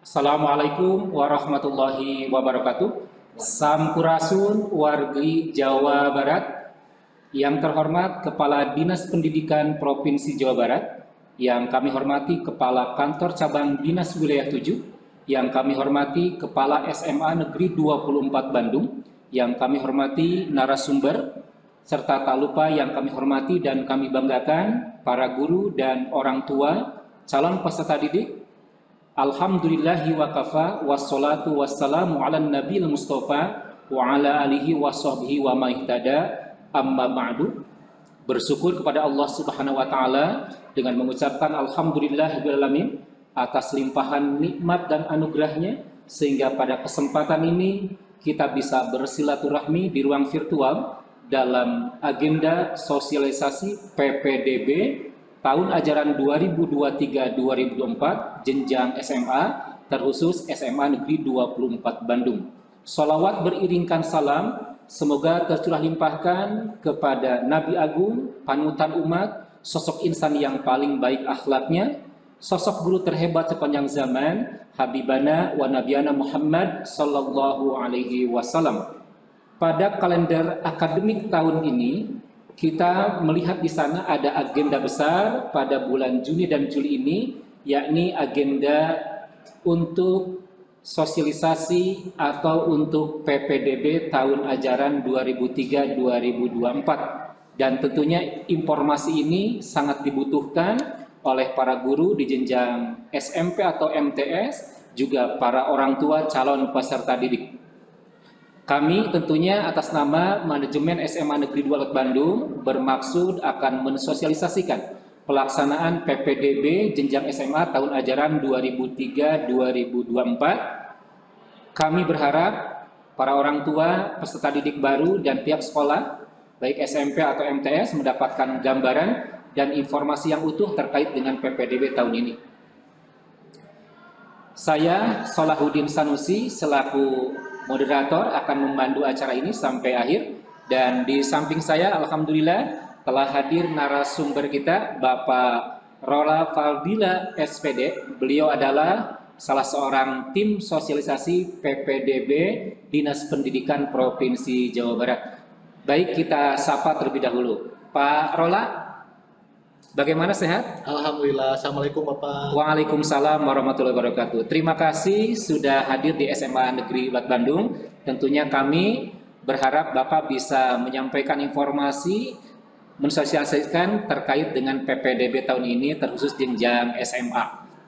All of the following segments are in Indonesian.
Assalamualaikum warahmatullahi wabarakatuh. Sampurasun wargi Jawa Barat. Yang terhormat Kepala Dinas Pendidikan Provinsi Jawa Barat, yang kami hormati Kepala Kantor Cabang Dinas Wilayah 7, yang kami hormati Kepala SMA Negeri 24 Bandung, yang kami hormati narasumber, serta tak lupa yang kami hormati dan kami banggakan para guru dan orang tua calon peserta didik. Alhamdulillahi wa kafa wassalatu wassalamu ala nabiyil mustafa wa ala alihi wa sahbihi wa mahtada amma ba'du. Bersyukur kepada Allah Subhanahu wa taala dengan mengucapkan alhamdulillahirabbil alamin atas limpahan nikmat dan anugerahnya, sehingga pada kesempatan ini kita bisa bersilaturahmi di ruang virtual dalam agenda sosialisasi PPDB tahun ajaran 2023-2024 jenjang SMA, terkhusus SMA Negeri 24 Bandung. Sholawat beriringkan salam semoga tercurah limpahkan kepada Nabi Agung, panutan umat, sosok insan yang paling baik akhlaknya, sosok guru terhebat sepanjang zaman, Habibana wa Nabiyana Muhammad sallallahu alaihi wasallam. Pada kalender akademik tahun ini, kita melihat di sana ada agenda besar pada bulan Juni dan Juli ini, yakni agenda untuk sosialisasi atau untuk PPDB tahun ajaran 2003-2024. Dan tentunya informasi ini sangat dibutuhkan oleh para guru di jenjang SMP atau MTS, juga para orang tua calon peserta didik. Kami tentunya atas nama Manajemen SMA Negeri 24 Bandung bermaksud akan mensosialisasikan pelaksanaan PPDB jenjang SMA tahun ajaran 2003-2024. Kami berharap para orang tua, peserta didik baru, dan pihak sekolah, baik SMP atau MTS, mendapatkan gambaran dan informasi yang utuh terkait dengan PPDB tahun ini. Saya, Salahuddin Sanusi, selaku moderator akan memandu acara ini sampai akhir. Dan di samping saya, alhamdulillah, telah hadir narasumber kita, Bapak Rola Faldila SPD. Beliau adalah salah seorang tim sosialisasi PPDB Dinas Pendidikan Provinsi Jawa Barat. Baik, kita sapa terlebih dahulu. Pak Rola, bagaimana, sehat? Alhamdulillah. Assalamualaikum Bapak. Waalaikumsalam warahmatullahi wabarakatuh. Terima kasih sudah hadir di SMA Negeri 4 Bandung. Tentunya kami berharap Bapak bisa menyampaikan informasi, mensosialisasikan terkait dengan PPDB tahun ini, terkhusus jenjang SMA.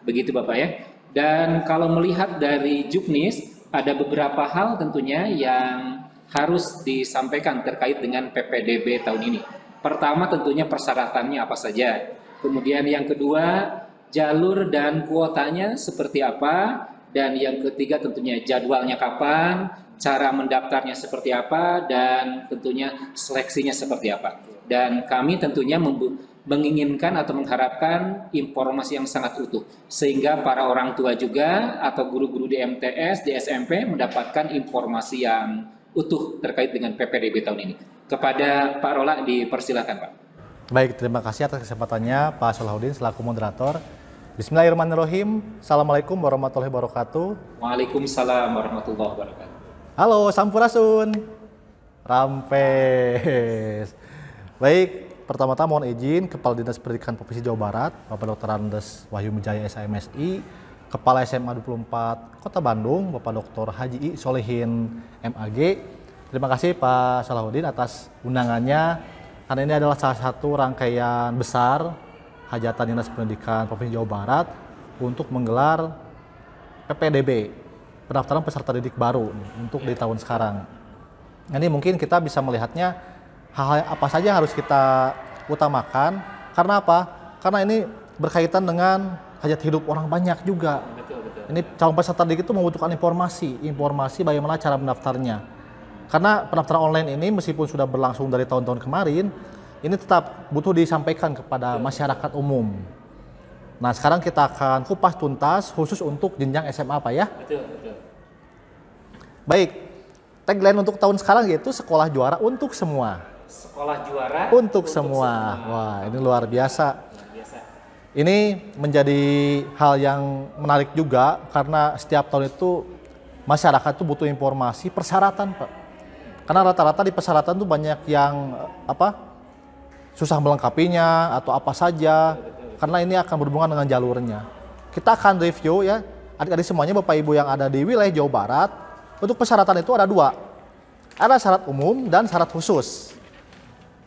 Begitu Bapak ya. Dan kalau melihat dari Juknis, ada beberapa hal tentunya yang harus disampaikan terkait dengan PPDB tahun ini. Pertama tentunya persyaratannya apa saja. Kemudian yang kedua, jalur dan kuotanya seperti apa. Dan yang ketiga tentunya jadwalnya kapan, cara mendaftarnya seperti apa, dan tentunya seleksinya seperti apa. Dan kami tentunya menginginkan atau mengharapkan informasi yang sangat utuh, sehingga para orang tua juga atau guru-guru di MTS, di SMP mendapatkan informasi yang utuh terkait dengan PPDB tahun ini. Kepada Pak Rola dipersilakan Pak. Baik, terima kasih atas kesempatannya Pak Salahuddin selaku moderator. Bismillahirrahmanirrahim. Assalamualaikum warahmatullahi wabarakatuh. Waalaikumsalam warahmatullahi wabarakatuh. Halo, Sampurasun. Rampes. Baik, pertama-tama mohon izin Kepala Dinas Pendidikan Provinsi Jawa Barat, Bapak Dr. Andes Wahyu Mijaya SMSI, Kepala SMA 24 Kota Bandung, Bapak Dr. Haji I Solehin MAG. Terima kasih Pak Salahuddin atas undangannya, karena ini adalah salah satu rangkaian besar hajatan Dinas Pendidikan Provinsi Jawa Barat untuk menggelar PPDB, pendaftaran peserta didik baru untuk di tahun sekarang. Ini mungkin kita bisa melihatnya hal-hal apa saja yang harus kita utamakan. Karena apa? Karena ini berkaitan dengan hajat hidup orang banyak juga. Betul. Ini calon peserta didik itu membutuhkan informasi bagaimana cara mendaftarnya. Karena pendaftaran online ini meskipun sudah berlangsung dari tahun-tahun kemarin, ini tetap butuh disampaikan kepada masyarakat umum. Nah, sekarang kita akan kupas tuntas khusus untuk jenjang SMA Pak ya. Betul. Baik, tagline untuk tahun sekarang yaitu sekolah juara untuk semua. Sekolah juara Untuk semua. Wah, ini luar biasa. Ini menjadi hal yang menarik juga karena setiap tahun itu masyarakat itu butuh informasi persyaratan, Pak. Karena rata-rata di persyaratan itu banyak yang susah melengkapinya atau apa saja, karena ini akan berhubungan dengan jalurnya. Kita akan review ya, adik-adik semuanya, Bapak Ibu yang ada di wilayah Jawa Barat. Untuk persyaratan itu ada 2. Ada syarat umum dan syarat khusus.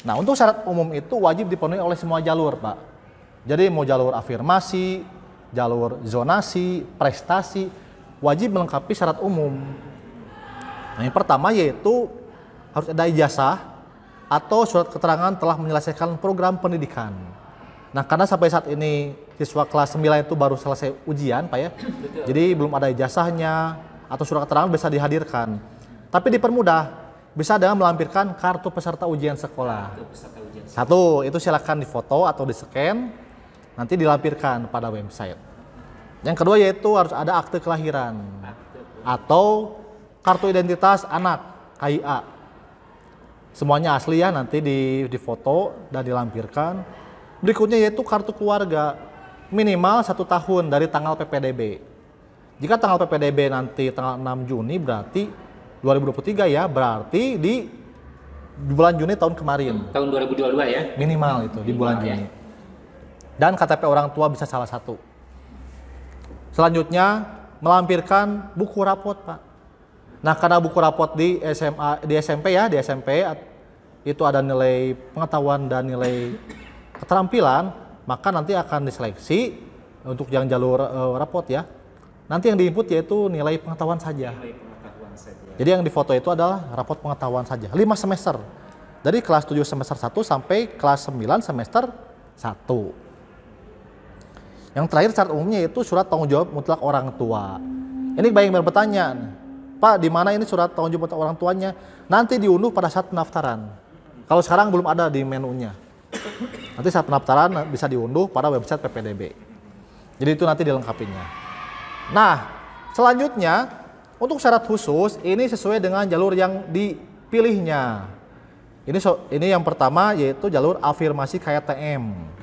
Nah, untuk syarat umum itu wajib dipenuhi oleh semua jalur, Pak. Jadi mau jalur afirmasi, jalur zonasi, prestasi, wajib melengkapi syarat umum. Nah, yang pertama yaitu harus ada ijazah atau surat keterangan telah menyelesaikan program pendidikan. Nah, karena sampai saat ini siswa kelas 9 itu baru selesai ujian, Pak ya. Jadi belum ada ijazahnya atau surat keterangan bisa dihadirkan. Tapi dipermudah, bisa dengan melampirkan kartu peserta ujian sekolah. Satu, itu silakan difoto atau di-scan, nanti dilampirkan pada website. Yang kedua yaitu harus ada akte kelahiran atau kartu identitas anak, KIA. Semuanya asli ya, nanti difoto dan dilampirkan. Berikutnya yaitu kartu keluarga, minimal 1 tahun dari tanggal PPDB. Jika tanggal PPDB nanti tanggal 6 Juni berarti 2023 ya, berarti di bulan Juni tahun kemarin. Tahun 2022 ya? Minimal itu di bulan Juni. Dan KTP orang tua bisa salah satu. Selanjutnya melampirkan buku rapot, Pak. Nah, karena buku rapot di SMP itu ada nilai pengetahuan dan nilai keterampilan, maka nanti akan diseleksi untuk yang jalur rapot ya. Nanti yang diinput yaitu nilai pengetahuan saja. Jadi yang difoto itu adalah rapot pengetahuan saja. 5 semester. Dari kelas 7 semester 1 sampai kelas 9 semester 1. Yang terakhir syarat umumnya yaitu surat tanggung jawab mutlak orang tua. Ini banyak yang bertanya, Pak, di mana ini surat tanggung jawab mutlak orang tuanya? Nanti diunduh pada saat pendaftaran. Kalau sekarang belum ada di menunya. Nanti saat pendaftaran bisa diunduh pada website PPDB. Jadi itu nanti dilengkapinya. Nah, selanjutnya untuk syarat khusus ini sesuai dengan jalur yang dipilihnya. Ini yang pertama yaitu jalur afirmasi KTM.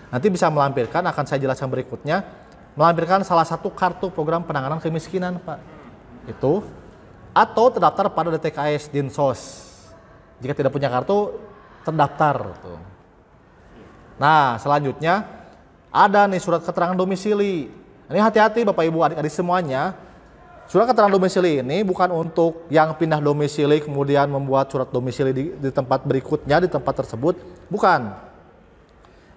Nanti bisa melampirkan, akan saya jelaskan berikutnya, melampirkan salah satu kartu program penanganan kemiskinan, Pak. Itu atau terdaftar pada DTKS Dinsos. Jika tidak punya kartu, terdaftar. Nah, selanjutnya ada nih surat keterangan domisili. Ini hati-hati Bapak Ibu adik-adik semuanya. Surat keterangan domisili ini bukan untuk yang pindah domisili kemudian membuat surat domisili di tempat berikutnya, di tempat tersebut. Bukan.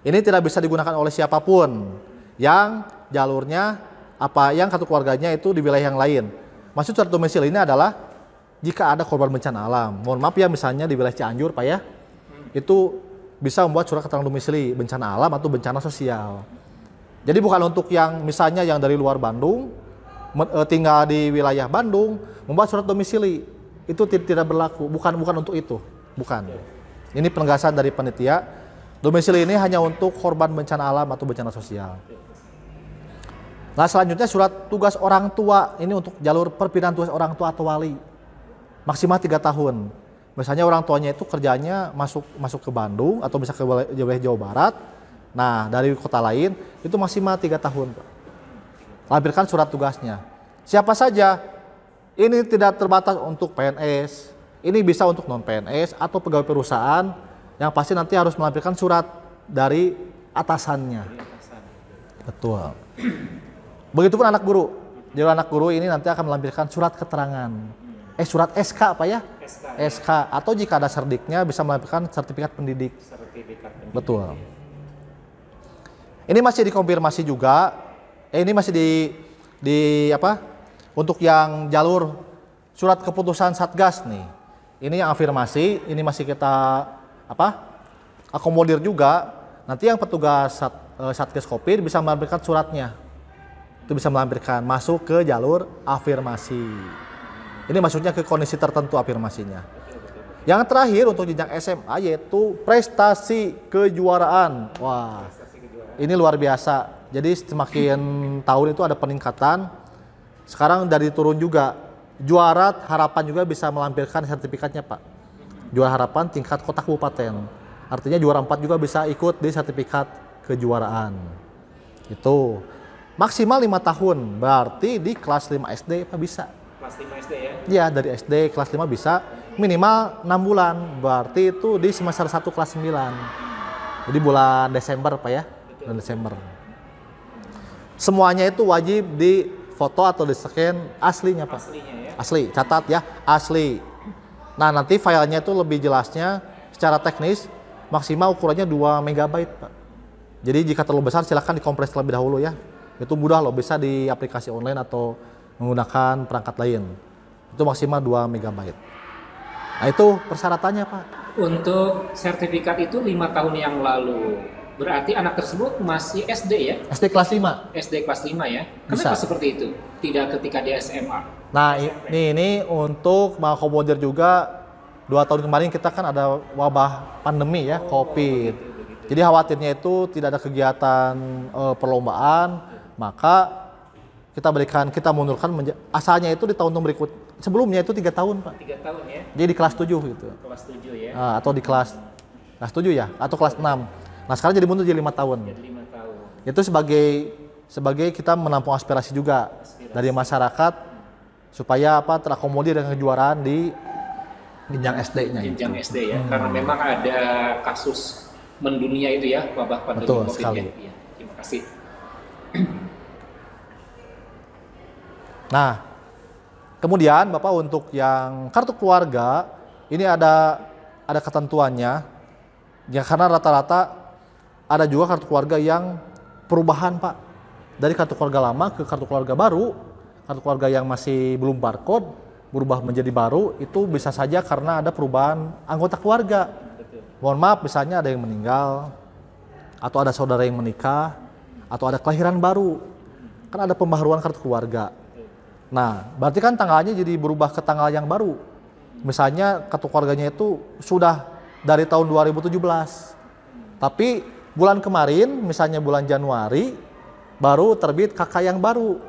Ini tidak bisa digunakan oleh siapapun yang jalurnya yang kartu keluarganya itu di wilayah yang lain. Maksud surat domisili ini adalah jika ada korban bencana alam. Mohon maaf ya, misalnya di wilayah Cianjur, Pak ya. Itu bisa membuat surat keterangan domisili bencana alam atau bencana sosial. Jadi bukan untuk yang misalnya yang dari luar Bandung tinggal di wilayah Bandung membuat surat domisili, itu tidak berlaku. Bukan untuk itu, bukan. Ini penegasan dari panitia. Domisili ini hanya untuk korban bencana alam atau bencana sosial. Nah, selanjutnya surat tugas orang tua, ini untuk jalur perpindahan tugas orang tua atau wali, maksimal 3 tahun. Misalnya orang tuanya itu kerjanya masuk ke Bandung atau bisa ke wilayah Jawa Barat. Nah, dari kota lain itu maksimal 3 tahun. Lampirkan surat tugasnya. Siapa saja? Ini tidak terbatas untuk PNS. Ini bisa untuk non PNS atau pegawai perusahaan. Yang pasti nanti harus melampirkan surat dari atasannya. Betul. Begitupun anak guru. Jadi anak guru ini nanti akan melampirkan surat keterangan. Surat SK Pak ya? SK. Atau jika ada serdiknya bisa melampirkan sertifikat pendidik. Betul. Ini masih dikonfirmasi juga. Ini masih untuk yang jalur surat keputusan Satgas nih. Ini yang afirmasi, ini masih kita akomodir juga. Nanti yang petugas Satgas Covid bisa melampirkan suratnya. Itu bisa melampirkan masuk ke jalur afirmasi. Ini maksudnya ke kondisi tertentu afirmasinya. Yang terakhir untuk jenjang SMA yaitu prestasi kejuaraan. Wah, ini luar biasa. Jadi semakin tahun itu ada peningkatan. Sekarang dari turun juga. Juara harapan juga bisa melampirkan sertifikatnya, Pak. Juara harapan tingkat kota kabupaten. Artinya juara 4 juga bisa ikut di sertifikat kejuaraan. Itu maksimal 5 tahun, berarti di kelas 5 SD Pak bisa. Kelas 5 SD ya? Iya, dari SD kelas 5 bisa, minimal 6 bulan, berarti itu di semester 1 kelas 9. Jadi bulan Desember Pak ya, bulan Desember. Semuanya itu wajib di foto atau di scan aslinya Pak. Aslinya ya? Asli, catat ya, asli. Nah nanti filenya itu lebih jelasnya secara teknis maksimal ukurannya 2 MB Pak. Jadi jika terlalu besar silahkan dikompres terlebih dahulu ya. Itu mudah loh, bisa di aplikasi online atau menggunakan perangkat lain. Itu maksimal 2 MB. Nah itu persyaratannya Pak. Untuk sertifikat itu 5 tahun yang lalu. Berarti anak tersebut masih SD ya? SD kelas 5. SD kelas 5 ya? Bisa. Kenapa seperti itu? Tidak ketika di SMA? Nah ini untuk mengakomodir juga 2 tahun kemarin kita kan ada wabah pandemi ya, COVID. Jadi khawatirnya itu tidak ada kegiatan perlombaan, maka kita mundurkan asalnya itu di tahun berikut. Sebelumnya itu 3 tahun Pak. 3 tahun ya? Jadi di kelas 7 gitu. Kelas 7 ya? Atau di kelas 7 ya, atau kelas 6. Nah sekarang jadi mundur jadi 5 tahun. Jadi 5 tahun. Itu sebagai kita menampung aspirasi juga dari masyarakat supaya terakomodir dengan kejuaraan di jenjang SD-nya. Jenjang SD ya, karena memang ada kasus mendunia itu ya, wabah pandemi Betul, COVID sekali. ya. Terima kasih. Nah, kemudian Bapak untuk yang kartu keluarga ini ada ketentuannya. Ya karena rata-rata ada juga kartu keluarga yang perubahan Pak. Dari kartu keluarga lama ke kartu keluarga baru, kartu keluarga yang masih belum barcode berubah menjadi baru itu bisa saja karena ada perubahan anggota keluarga. Mohon maaf misalnya ada yang meninggal atau ada saudara yang menikah atau ada kelahiran baru. Kan ada pembaharuan kartu keluarga. Nah, berarti kan tanggalnya jadi berubah ke tanggal yang baru. Misalnya kartu keluarganya itu sudah dari tahun 2017. Tapi bulan kemarin, misalnya bulan Januari, baru terbit KK yang baru.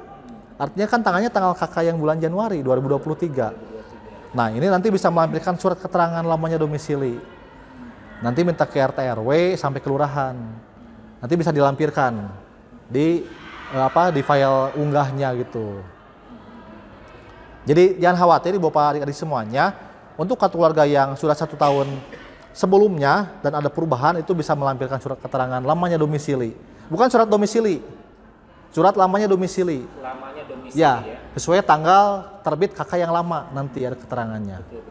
Artinya kan tanggal KK yang bulan Januari 2023. Nah, ini nanti bisa melampirkan surat keterangan lamanya domisili. Nanti minta ke RT RW sampai kelurahan. Nanti bisa dilampirkan di file unggahnya gitu. Jadi jangan khawatir Bapak adik-adik semuanya, untuk kartu keluarga yang sudah 1 tahun sebelumnya dan ada perubahan itu bisa melampirkan surat keterangan lamanya domisili. Bukan surat domisili, surat lamanya domisili. Lamanya domisili Ya, ya. sesuai tanggal terbit KK yang lama nanti ada keterangannya. Betul.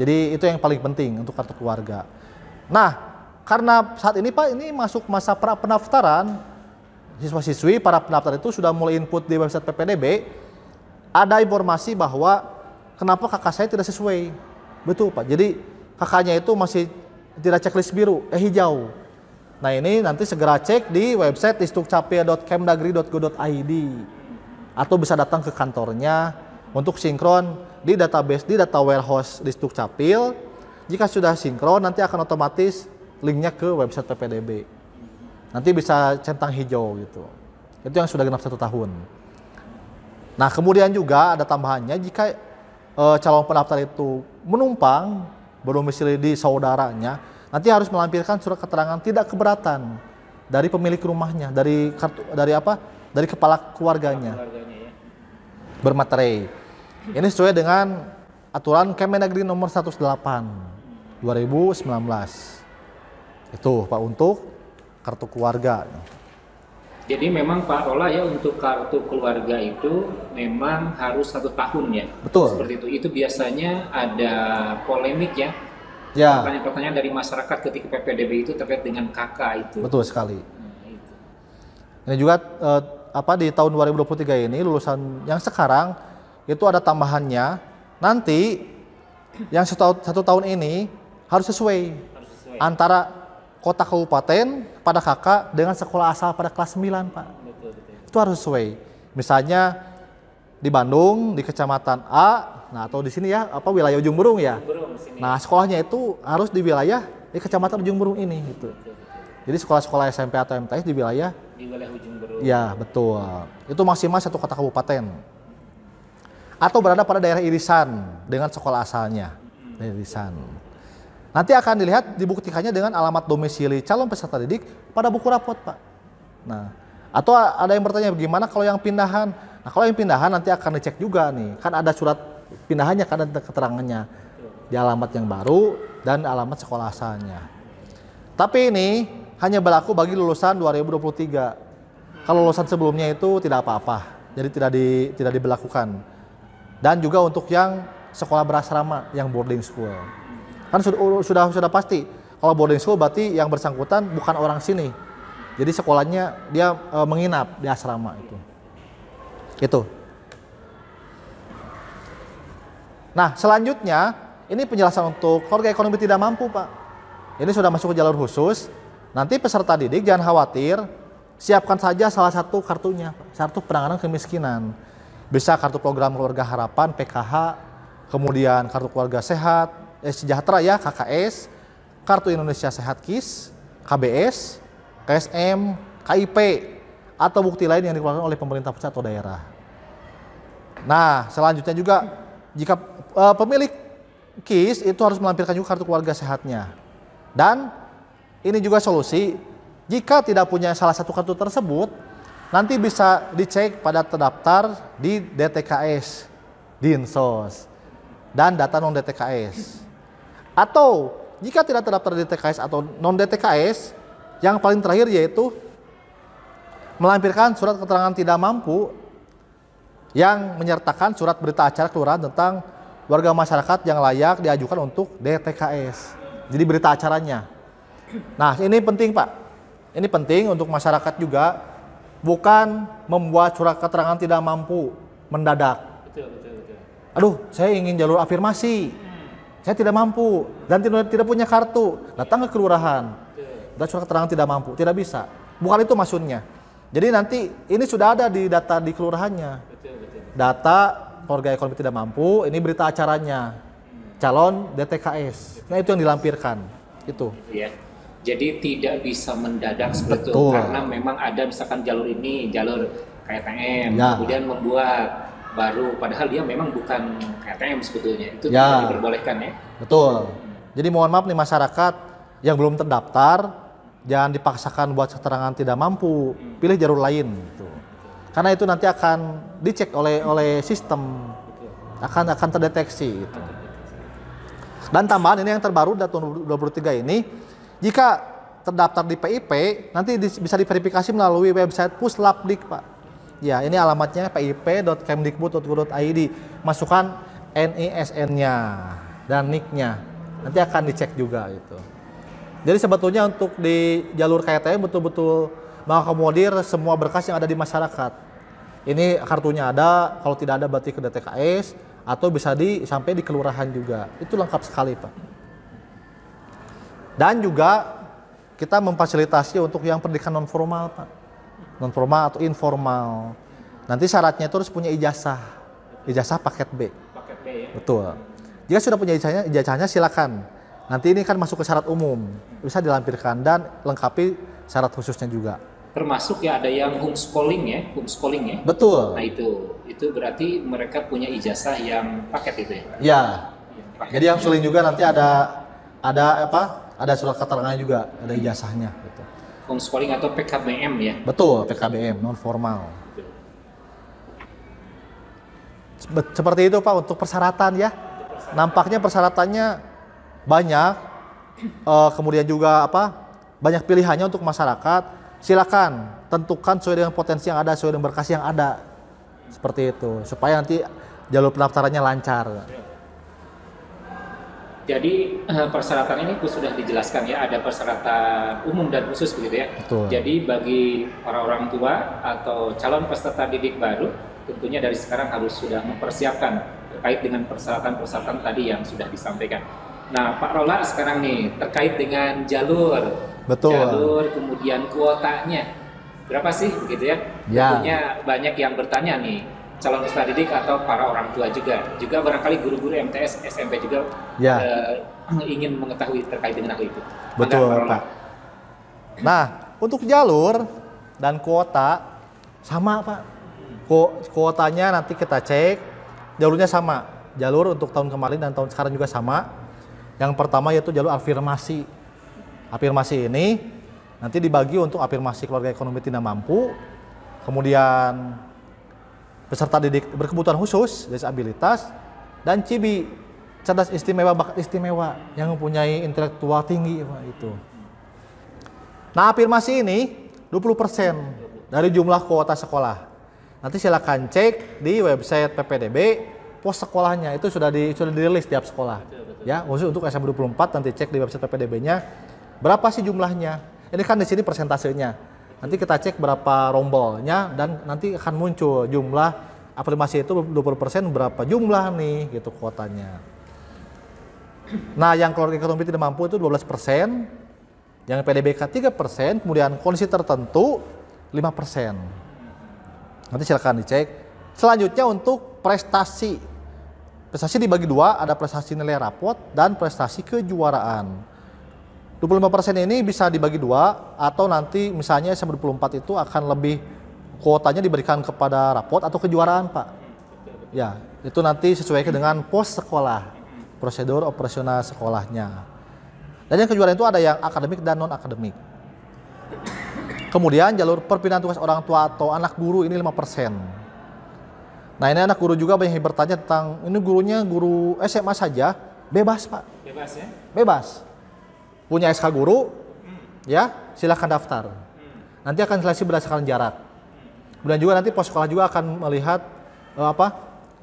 Jadi itu yang paling penting untuk kartu keluarga. Nah, karena saat ini Pak ini masuk masa pra pendaftaran, siswa-siswi para pendaftar itu sudah mulai input di website PPDB. Ada informasi bahwa kenapa kakak saya tidak sesuai. Betul Pak, jadi kakaknya itu masih tidak checklist biru, hijau. Nah ini nanti segera cek di website disdukcapil.kemdagri.go.id atau bisa datang ke kantornya untuk sinkron di database di data warehouse Disdukcapil. Jika sudah sinkron nanti akan otomatis linknya ke website PPDB. Nanti bisa centang hijau gitu. Itu yang sudah genap 1 tahun. Nah kemudian juga ada tambahannya jika calon pendaftar itu menumpang berdomisili di saudaranya, nanti harus melampirkan surat keterangan tidak keberatan dari pemilik rumahnya, dari kepala keluarganya. Bermaterai. Ini sesuai dengan aturan Kemendagri nomor 108 2019. Itu Pak untuk kartu keluarga. Jadi memang Pak Rola ya untuk kartu keluarga itu memang harus 1 tahun ya. Betul. Seperti itu. Itu biasanya ada polemik ya. Ya. Pertanyaan-pertanyaan dari masyarakat ketika PPDB itu terkait dengan KK itu. Betul sekali. Nah, itu. Ini juga di tahun 2023 ini lulusan yang sekarang itu ada tambahannya. Nanti yang 1 tahun ini harus sesuai. Antara kota kabupaten pada kakak dengan sekolah asal pada kelas 9 Pak. Betul. Itu harus sesuai. Misalnya di Bandung di kecamatan A, nah atau di sini ya wilayah Ujung Berung ya. Nah sekolahnya itu harus di wilayah di kecamatan Ujung Berung ini gitu. Jadi sekolah-sekolah SMP atau MTS di wilayah Ujung Berung. Ya betul. Itu maksimal 1 kota kabupaten. Atau berada pada daerah irisan dengan sekolah asalnya. Daerah irisan. Nanti akan dilihat dibuktikannya dengan alamat domisili calon peserta didik pada buku rapot, Pak. Nah, atau ada yang bertanya bagaimana kalau yang pindahan? Nah, kalau yang pindahan nanti akan dicek juga nih. Kan ada surat pindahannya, kan ada keterangannya di alamat yang baru dan alamat sekolah asalnya. Tapi ini hanya berlaku bagi lulusan 2023. Kalau lulusan sebelumnya itu tidak apa-apa. Jadi tidak diberlakukan. Dan juga untuk yang sekolah berasrama, yang boarding school. Kan sudah pasti kalau boarding school berarti yang bersangkutan bukan orang sini, jadi sekolahnya dia menginap di asrama itu. Nah, selanjutnya ini penjelasan untuk keluarga ekonomi tidak mampu, Pak. Ini sudah masuk ke jalur khusus. Nanti peserta didik jangan khawatir, siapkan saja salah satu kartunya, kartu penanganan kemiskinan. Bisa kartu program keluarga harapan PKH, kemudian kartu keluarga sehat sejahtera ya KKS, kartu Indonesia Sehat KIS, KBS, KSM, KIP, atau bukti lain yang dikeluarkan oleh pemerintah pusat atau daerah. Nah, selanjutnya juga jika pemilik KIS itu harus melampirkan juga kartu keluarga sehatnya. Dan ini juga solusi, jika tidak punya salah satu kartu tersebut, nanti bisa dicek pada terdaftar di DTKS, Dinsos, dan data non DTKS. Atau jika tidak terdaftar di DTKS atau non DTKS, yang paling terakhir yaitu melampirkan surat keterangan tidak mampu yang menyertakan surat berita acara kelurahan tentang warga masyarakat yang layak diajukan untuk DTKS. Jadi berita acaranya. Nah, ini penting, Pak. Ini penting untuk masyarakat juga, bukan membuat surat keterangan tidak mampu mendadak. Betul. Aduh, saya ingin jalur afirmasi. Saya tidak mampu dan tidak punya kartu. Datang ke kelurahan. Dan surat keterangan tidak mampu, tidak bisa. Bukan itu maksudnya. Jadi nanti ini sudah ada di data di kelurahannya. Data keluarga ekonomi tidak mampu, ini berita acaranya. Calon DTKS. Nah, itu yang dilampirkan. Itu. Ya. Jadi tidak bisa mendadak seperti itu karena memang ada misalkan jalur ini, jalur KTM, kemudian membuat baru, padahal dia memang bukan KTM sebetulnya, itu tidak diperbolehkan ya. Betul. Jadi mohon maaf nih masyarakat yang belum terdaftar, jangan dipaksakan buat keterangan tidak mampu, pilih jalur lain. Gitu. Karena itu nanti akan dicek oleh sistem, akan terdeteksi. Gitu. Dan tambahan ini yang terbaru tahun 2023 ini, jika terdaftar di PIP, nanti bisa diverifikasi melalui website Puslapdik, Pak. Ya, ini alamatnya pip.kemdikbud.go.id. Masukkan NISN-nya dan NIK-nya. Nanti akan dicek juga itu. Jadi sebetulnya untuk di jalur KTM betul-betul mengakomodir semua berkas yang ada di masyarakat. Ini kartunya ada, kalau tidak ada berarti ke DTKS atau bisa sampai di kelurahan juga. Itu lengkap sekali, Pak. Dan juga kita memfasilitasi untuk yang pendidikan non formal, Pak. Non formal atau informal. Nanti syaratnya itu harus punya ijazah paket B. Paket B ya. Betul. Jika sudah punya ijazahnya silakan. Nanti ini kan masuk ke syarat umum, bisa dilampirkan dan lengkapi syarat khususnya juga. Termasuk ya ada yang homeschooling ya. Betul. Nah itu berarti mereka punya ijazah yang paket itu ya. Ya. Jadi yang homeschooling juga nanti ada surat keterangannya juga, ada ijazahnya. Gitu. Homeschooling atau PKBM ya. Betul, PKBM non formal. Seperti itu, Pak, untuk persyaratan ya. Nampaknya persyaratannya banyak, kemudian juga banyak pilihannya untuk masyarakat. Silakan tentukan sesuai dengan potensi yang ada, sesuai dengan berkas yang ada. Seperti itu, supaya nanti jalur pendaftarannya lancar. Jadi persyaratan ini sudah dijelaskan ya, ada persyaratan umum dan khusus begitu ya. Betul. Jadi bagi para orang tua atau calon peserta didik baru, tentunya dari sekarang harus sudah mempersiapkan terkait dengan persyaratan-persyaratan tadi yang sudah disampaikan. Nah, Pak Rola sekarang nih terkait dengan jalur, kemudian kuotanya berapa sih begitu ya? Tentunya banyak yang bertanya nih, calon peserta didik atau para orang tua juga barangkali guru-guru MTS, SMP juga ingin mengetahui terkait dengan hal itu. Betul, Pak. Nah, untuk jalur dan kuota sama, Pak. Kuotanya nanti kita cek, jalurnya sama. Jalur untuk tahun kemarin dan tahun sekarang juga sama. Yang pertama yaitu jalur afirmasi. Afirmasi ini nanti dibagi untuk afirmasi keluarga ekonomi tidak mampu, kemudian peserta didik berkebutuhan khusus, disabilitas, dan CIBI, cerdas istimewa bakat istimewa yang mempunyai intelektual tinggi itu. Nah, afirmasi ini 20% dari jumlah kuota sekolah. Nanti silakan cek di website PPDB pos sekolahnya, itu sudah dirilis tiap sekolah. Ya, khusus untuk SMA 24 nanti cek di website PPDB-nya berapa sih jumlahnya. Ini kan di sini persentasenya. Nanti kita cek berapa rombelnya dan nanti akan muncul jumlah afirmasi itu 20% berapa jumlah nih gitu kuotanya. Nah, yang keluarga ekonomi tidak mampu itu 12%, yang PDBK 3%, kemudian kondisi tertentu 5%. Nanti silakan dicek. Selanjutnya untuk prestasi. Prestasi dibagi dua, ada prestasi nilai rapot dan prestasi kejuaraan. 25% ini bisa dibagi dua, atau nanti misalnya SMA 24 itu akan lebih kuotanya diberikan kepada rapot atau kejuaraan, Pak. Ya, itu nanti sesuai dengan pos sekolah, prosedur operasional sekolahnya. Dan yang kejuaraan itu ada yang akademik dan non-akademik. Kemudian jalur perpindahan tugas orang tua atau anak guru ini 5%. Nah, ini anak guru juga banyak yang bertanya tentang, ini gurunya guru SMA saja, bebas, Pak. Bebas ya? Bebas. Punya SK guru, ya silahkan daftar. Nanti akan seleksi berdasarkan jarak. Kemudian juga nanti pos sekolah juga akan melihat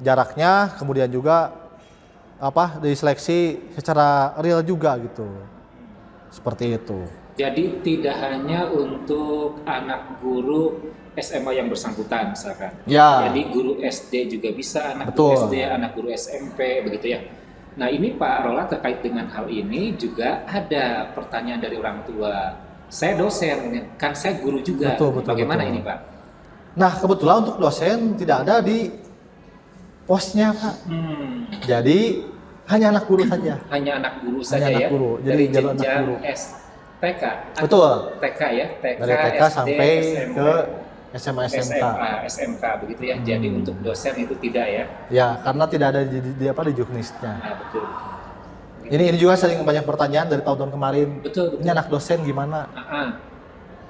jaraknya, kemudian juga diseleksi secara real juga gitu. Seperti itu. Jadi tidak hanya untuk anak guru SMA yang bersangkutan misalkan. Ya. Jadi guru SD juga bisa, anak Betul. guru SD, anak guru SMP begitu ya. Nah, ini Pak Rola terkait dengan hal ini juga ada pertanyaan dari orang tua. Saya dosen, kan saya guru juga. Betul, Bagaimana betul. ini Pak? Nah, kebetulan untuk dosen tidak ada di posnya, Pak. Jadi hanya anak guru saja. Hanya anak guru saja anak ya? guru. Jadi dari jalur anak jenjang guru. TK? Betul. TK ya? Dari TK SD, sampai SMP, ke SMA, SMK. SMK begitu ya. Jadi untuk dosen itu tidak ya? Ya, karena tidak ada di juknisnya. Nah, betul. Ini juga sering banyak pertanyaan dari tahun-tahun kemarin. Betul. Ini anak dosen gimana?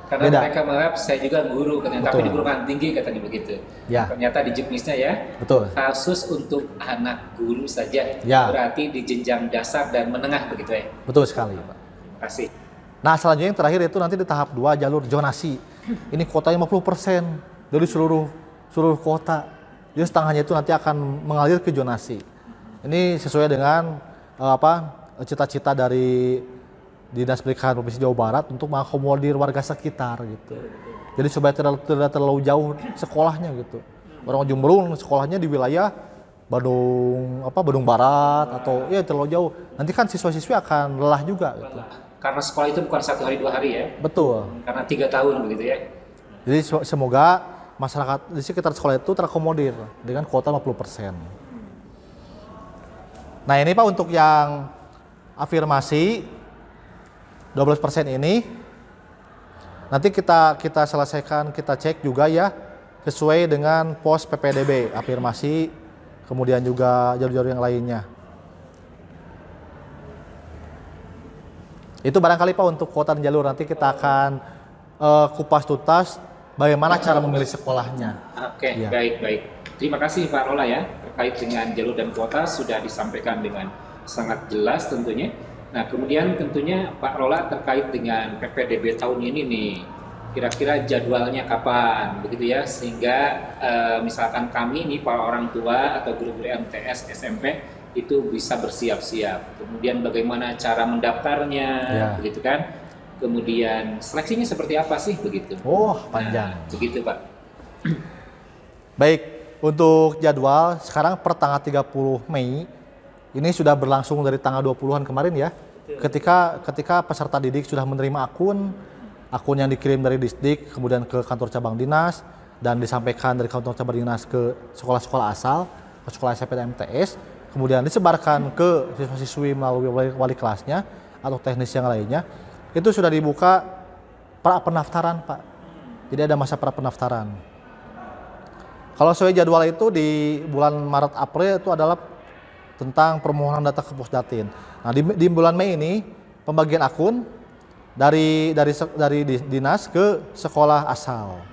Karena Beda. mereka menganggap saya juga guru, tapi Betul. di perguruan tinggi katanya begitu. Ya. Ternyata di juknisnya ya, Betul. khusus untuk anak guru saja. Ya. Berarti di jenjang dasar dan menengah begitu ya. Betul sekali, Pak. Terima kasih. Nah, selanjutnya yang terakhir itu nanti di tahap 2 jalur zonasi. Ini kuotanya 50% dari seluruh kuota. Jadi setengahnya itu nanti akan mengalir ke zonasi. Ini sesuai dengan cita-cita dari Dinas Pendidikan Provinsi Jawa Barat untuk mengakomodir warga sekitar gitu. Jadi supaya tidak terlalu jauh sekolahnya gitu. Orang Ujung Berung sekolahnya di wilayah Bandung Barat atau ya terlalu jauh. Nanti kan siswa-siswi akan lelah juga gitu. Karena sekolah itu bukan 1 hari 2 hari ya. Betul. Karena 3 tahun begitu ya. Jadi semoga masyarakat di sekitar sekolah itu terakomodir dengan kuota 50%. Nah, ini Pak untuk yang afirmasi 12% ini nanti kita selesaikan, kita cek juga ya sesuai dengan pos PPDB afirmasi, kemudian juga jalur-jalur yang lainnya. Itu barangkali Pak untuk kuota dan jalur, nanti kita akan kupas tuntas bagaimana cara memilih sekolahnya. Oke, Ya. baik. Terima kasih Pak Rola ya, terkait dengan jalur dan kuota sudah disampaikan dengan sangat jelas tentunya. Nah, kemudian tentunya Pak Rola terkait dengan PPDB tahun ini nih, kira-kira jadwalnya kapan begitu ya, sehingga misalkan kami nih para orang tua atau guru-guru MTS SMP itu bisa bersiap-siap. Kemudian bagaimana cara mendaftarnya, Ya. begitu kan? Kemudian seleksinya seperti apa sih begitu? Oh, panjang. Nah, begitu Pak. Baik, untuk jadwal sekarang per tanggal 30 Mei ini sudah berlangsung dari tanggal 20-an kemarin ya. Ketika peserta didik sudah menerima akun yang dikirim dari Disdik kemudian ke kantor cabang dinas dan disampaikan dari kantor cabang dinas ke sekolah-sekolah asal, ke sekolah SMP dan MTS, kemudian disebarkan ke siswa-siswi melalui wali kelasnya atau teknis yang lainnya. Itu sudah dibuka pra pendaftaran, Pak. Jadi ada masa pra pendaftaran. Kalau sesuai jadwal itu di bulan Maret April itu adalah tentang permohonan data ke Pusdatin. Nah, di bulan Mei ini pembagian akun dari dinas ke sekolah asal.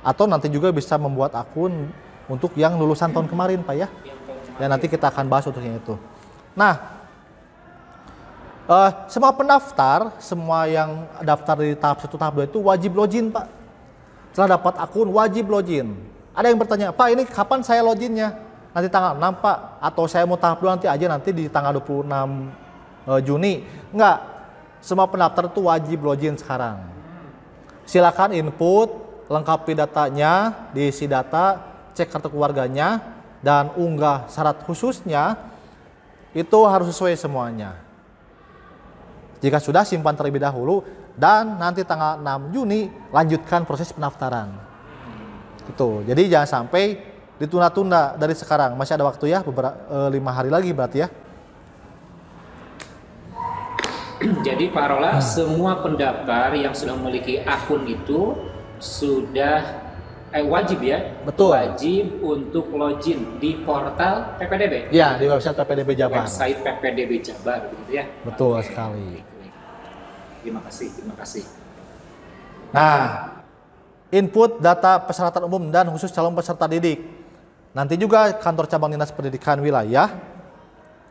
Atau nanti juga bisa membuat akun untuk yang lulusan tahun kemarin, Pak ya. Dan nanti kita akan bahas untuk yang itu. Nah, semua pendaftar, semua yang daftar di tahap 1, tahap 2 itu wajib login, Pak. Setelah dapat akun wajib login. Ada yang bertanya, Pak ini kapan saya loginnya? Nanti tanggal 6, Pak. Atau saya mau tahap 2 nanti di tanggal 26 Juni. Enggak, semua pendaftar itu wajib login sekarang. Silakan input, lengkapi datanya, diisi data, cek kartu keluarganya, dan unggah syarat khususnya, itu harus sesuai semuanya. Jika sudah, simpan terlebih dahulu, dan nanti tanggal 6 Juni lanjutkan proses pendaftaran. Itu. Jadi jangan sampai ditunda-tunda dari sekarang. Masih ada waktu ya, beberapa 5 hari lagi berarti ya. Jadi Pak Rola, semua pendaftar yang sudah memiliki akun itu sudah wajib ya? Betul. Wajib untuk login di portal PPDB? Ya, di website PPDB Jabar. Website PPDB Jabar, begitu ya? Betul sekali. Terima kasih, terima kasih. Nah, input data persyaratan umum dan khusus calon peserta didik. Nanti juga kantor cabang dinas pendidikan wilayah,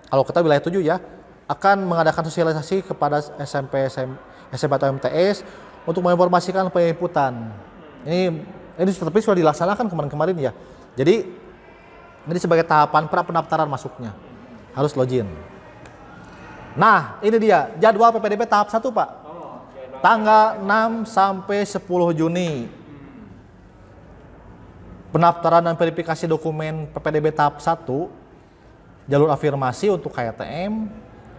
kalau kita wilayah 7 ya, akan mengadakan sosialisasi kepada SMP atau MTS untuk menginformasikan penginputan. Ini tapi sudah dilaksanakan kemarin-kemarin ya. Jadi ini sebagai tahapan pra pendaftaran masuknya harus login. Nah, ini dia jadwal PPDB tahap 1, Pak. Tanggal 6 sampai 10 Juni. Pendaftaran dan verifikasi dokumen PPDB tahap 1, jalur afirmasi untuk KTM,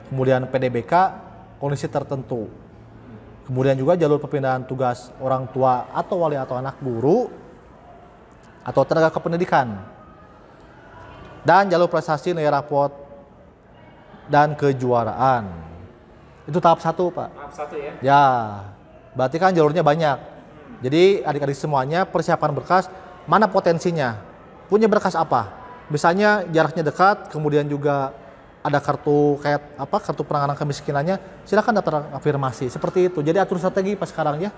kemudian PDBK, kondisi tertentu. Kemudian juga jalur perpindahan tugas orang tua atau wali atau anak guru atau tenaga kependidikan. Dan jalur prestasi nilai raport dan kejuaraan. Itu tahap 1, Pak. Tahap 1 ya? Ya, berarti kan jalurnya banyak. Jadi adik-adik semuanya persiapan berkas, mana potensinya, punya berkas apa. Misalnya jaraknya dekat, kemudian juga ada kartu kayak apa, kartu penanganan kemiskinannya, silakan daftar afirmasi seperti itu. Jadi atur strategi pas sekarang ya.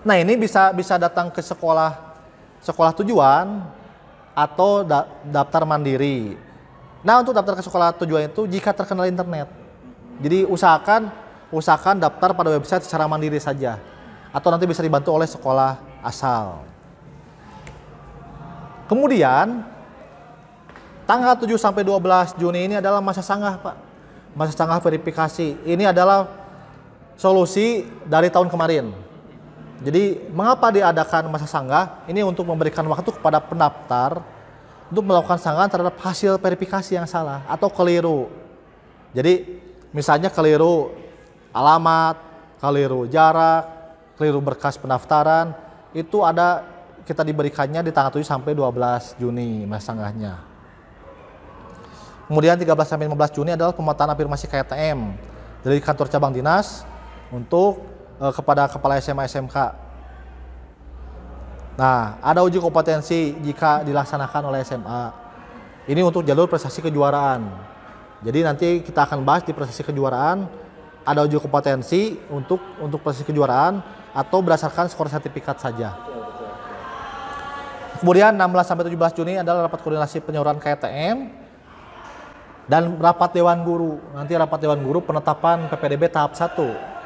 Nah, ini bisa datang ke sekolah tujuan atau daftar mandiri. Nah, untuk daftar ke sekolah tujuan itu jika terkenal internet. Jadi usahakan daftar pada website secara mandiri saja, atau nanti bisa dibantu oleh sekolah asal. Kemudian tanggal 7 sampai 12 Juni ini adalah masa sanggah, Pak. Masa sanggah verifikasi. Ini adalah solusi dari tahun kemarin. Jadi mengapa diadakan masa sanggah? Ini untuk memberikan waktu kepada pendaftar untuk melakukan sanggahan terhadap hasil verifikasi yang salah atau keliru. Jadi misalnya keliru alamat, keliru jarak, keliru berkas pendaftaran, itu kita diberikannya di tanggal 7 sampai 12 Juni masa sanggahnya. Kemudian 13 sampai 15 Juni adalah pemetaan afirmasi KTM dari kantor cabang dinas untuk kepada kepala SMA SMK. Nah, ada uji kompetensi jika dilaksanakan oleh SMA. Ini untuk jalur prestasi kejuaraan. Jadi nanti kita akan bahas di prestasi kejuaraan, ada uji kompetensi untuk prestasi kejuaraan atau berdasarkan skor sertifikat saja. Kemudian 16 sampai 17 Juni adalah rapat koordinasi penyaluran KTM dan rapat dewan guru. Nanti rapat dewan guru penetapan PPDB tahap 1.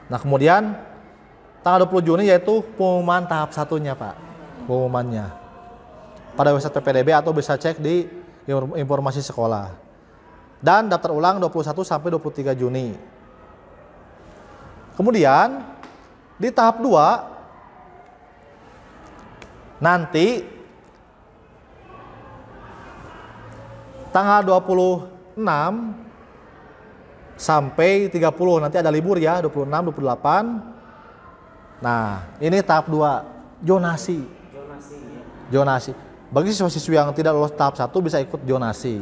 Nah, kemudian tanggal 20 Juni yaitu pengumuman tahap 1-nya, Pak. Pengumumannya pada website PPDB atau bisa cek di informasi sekolah. Dan daftar ulang 21 sampai 23 Juni. Kemudian di tahap 2 nanti tanggal 26 sampai 30 nanti ada libur ya, 26, 28. Nah, ini tahap 2, zonasi. Zonasi. Bagi siswa-siswi yang tidak lolos tahap 1 bisa ikut zonasi.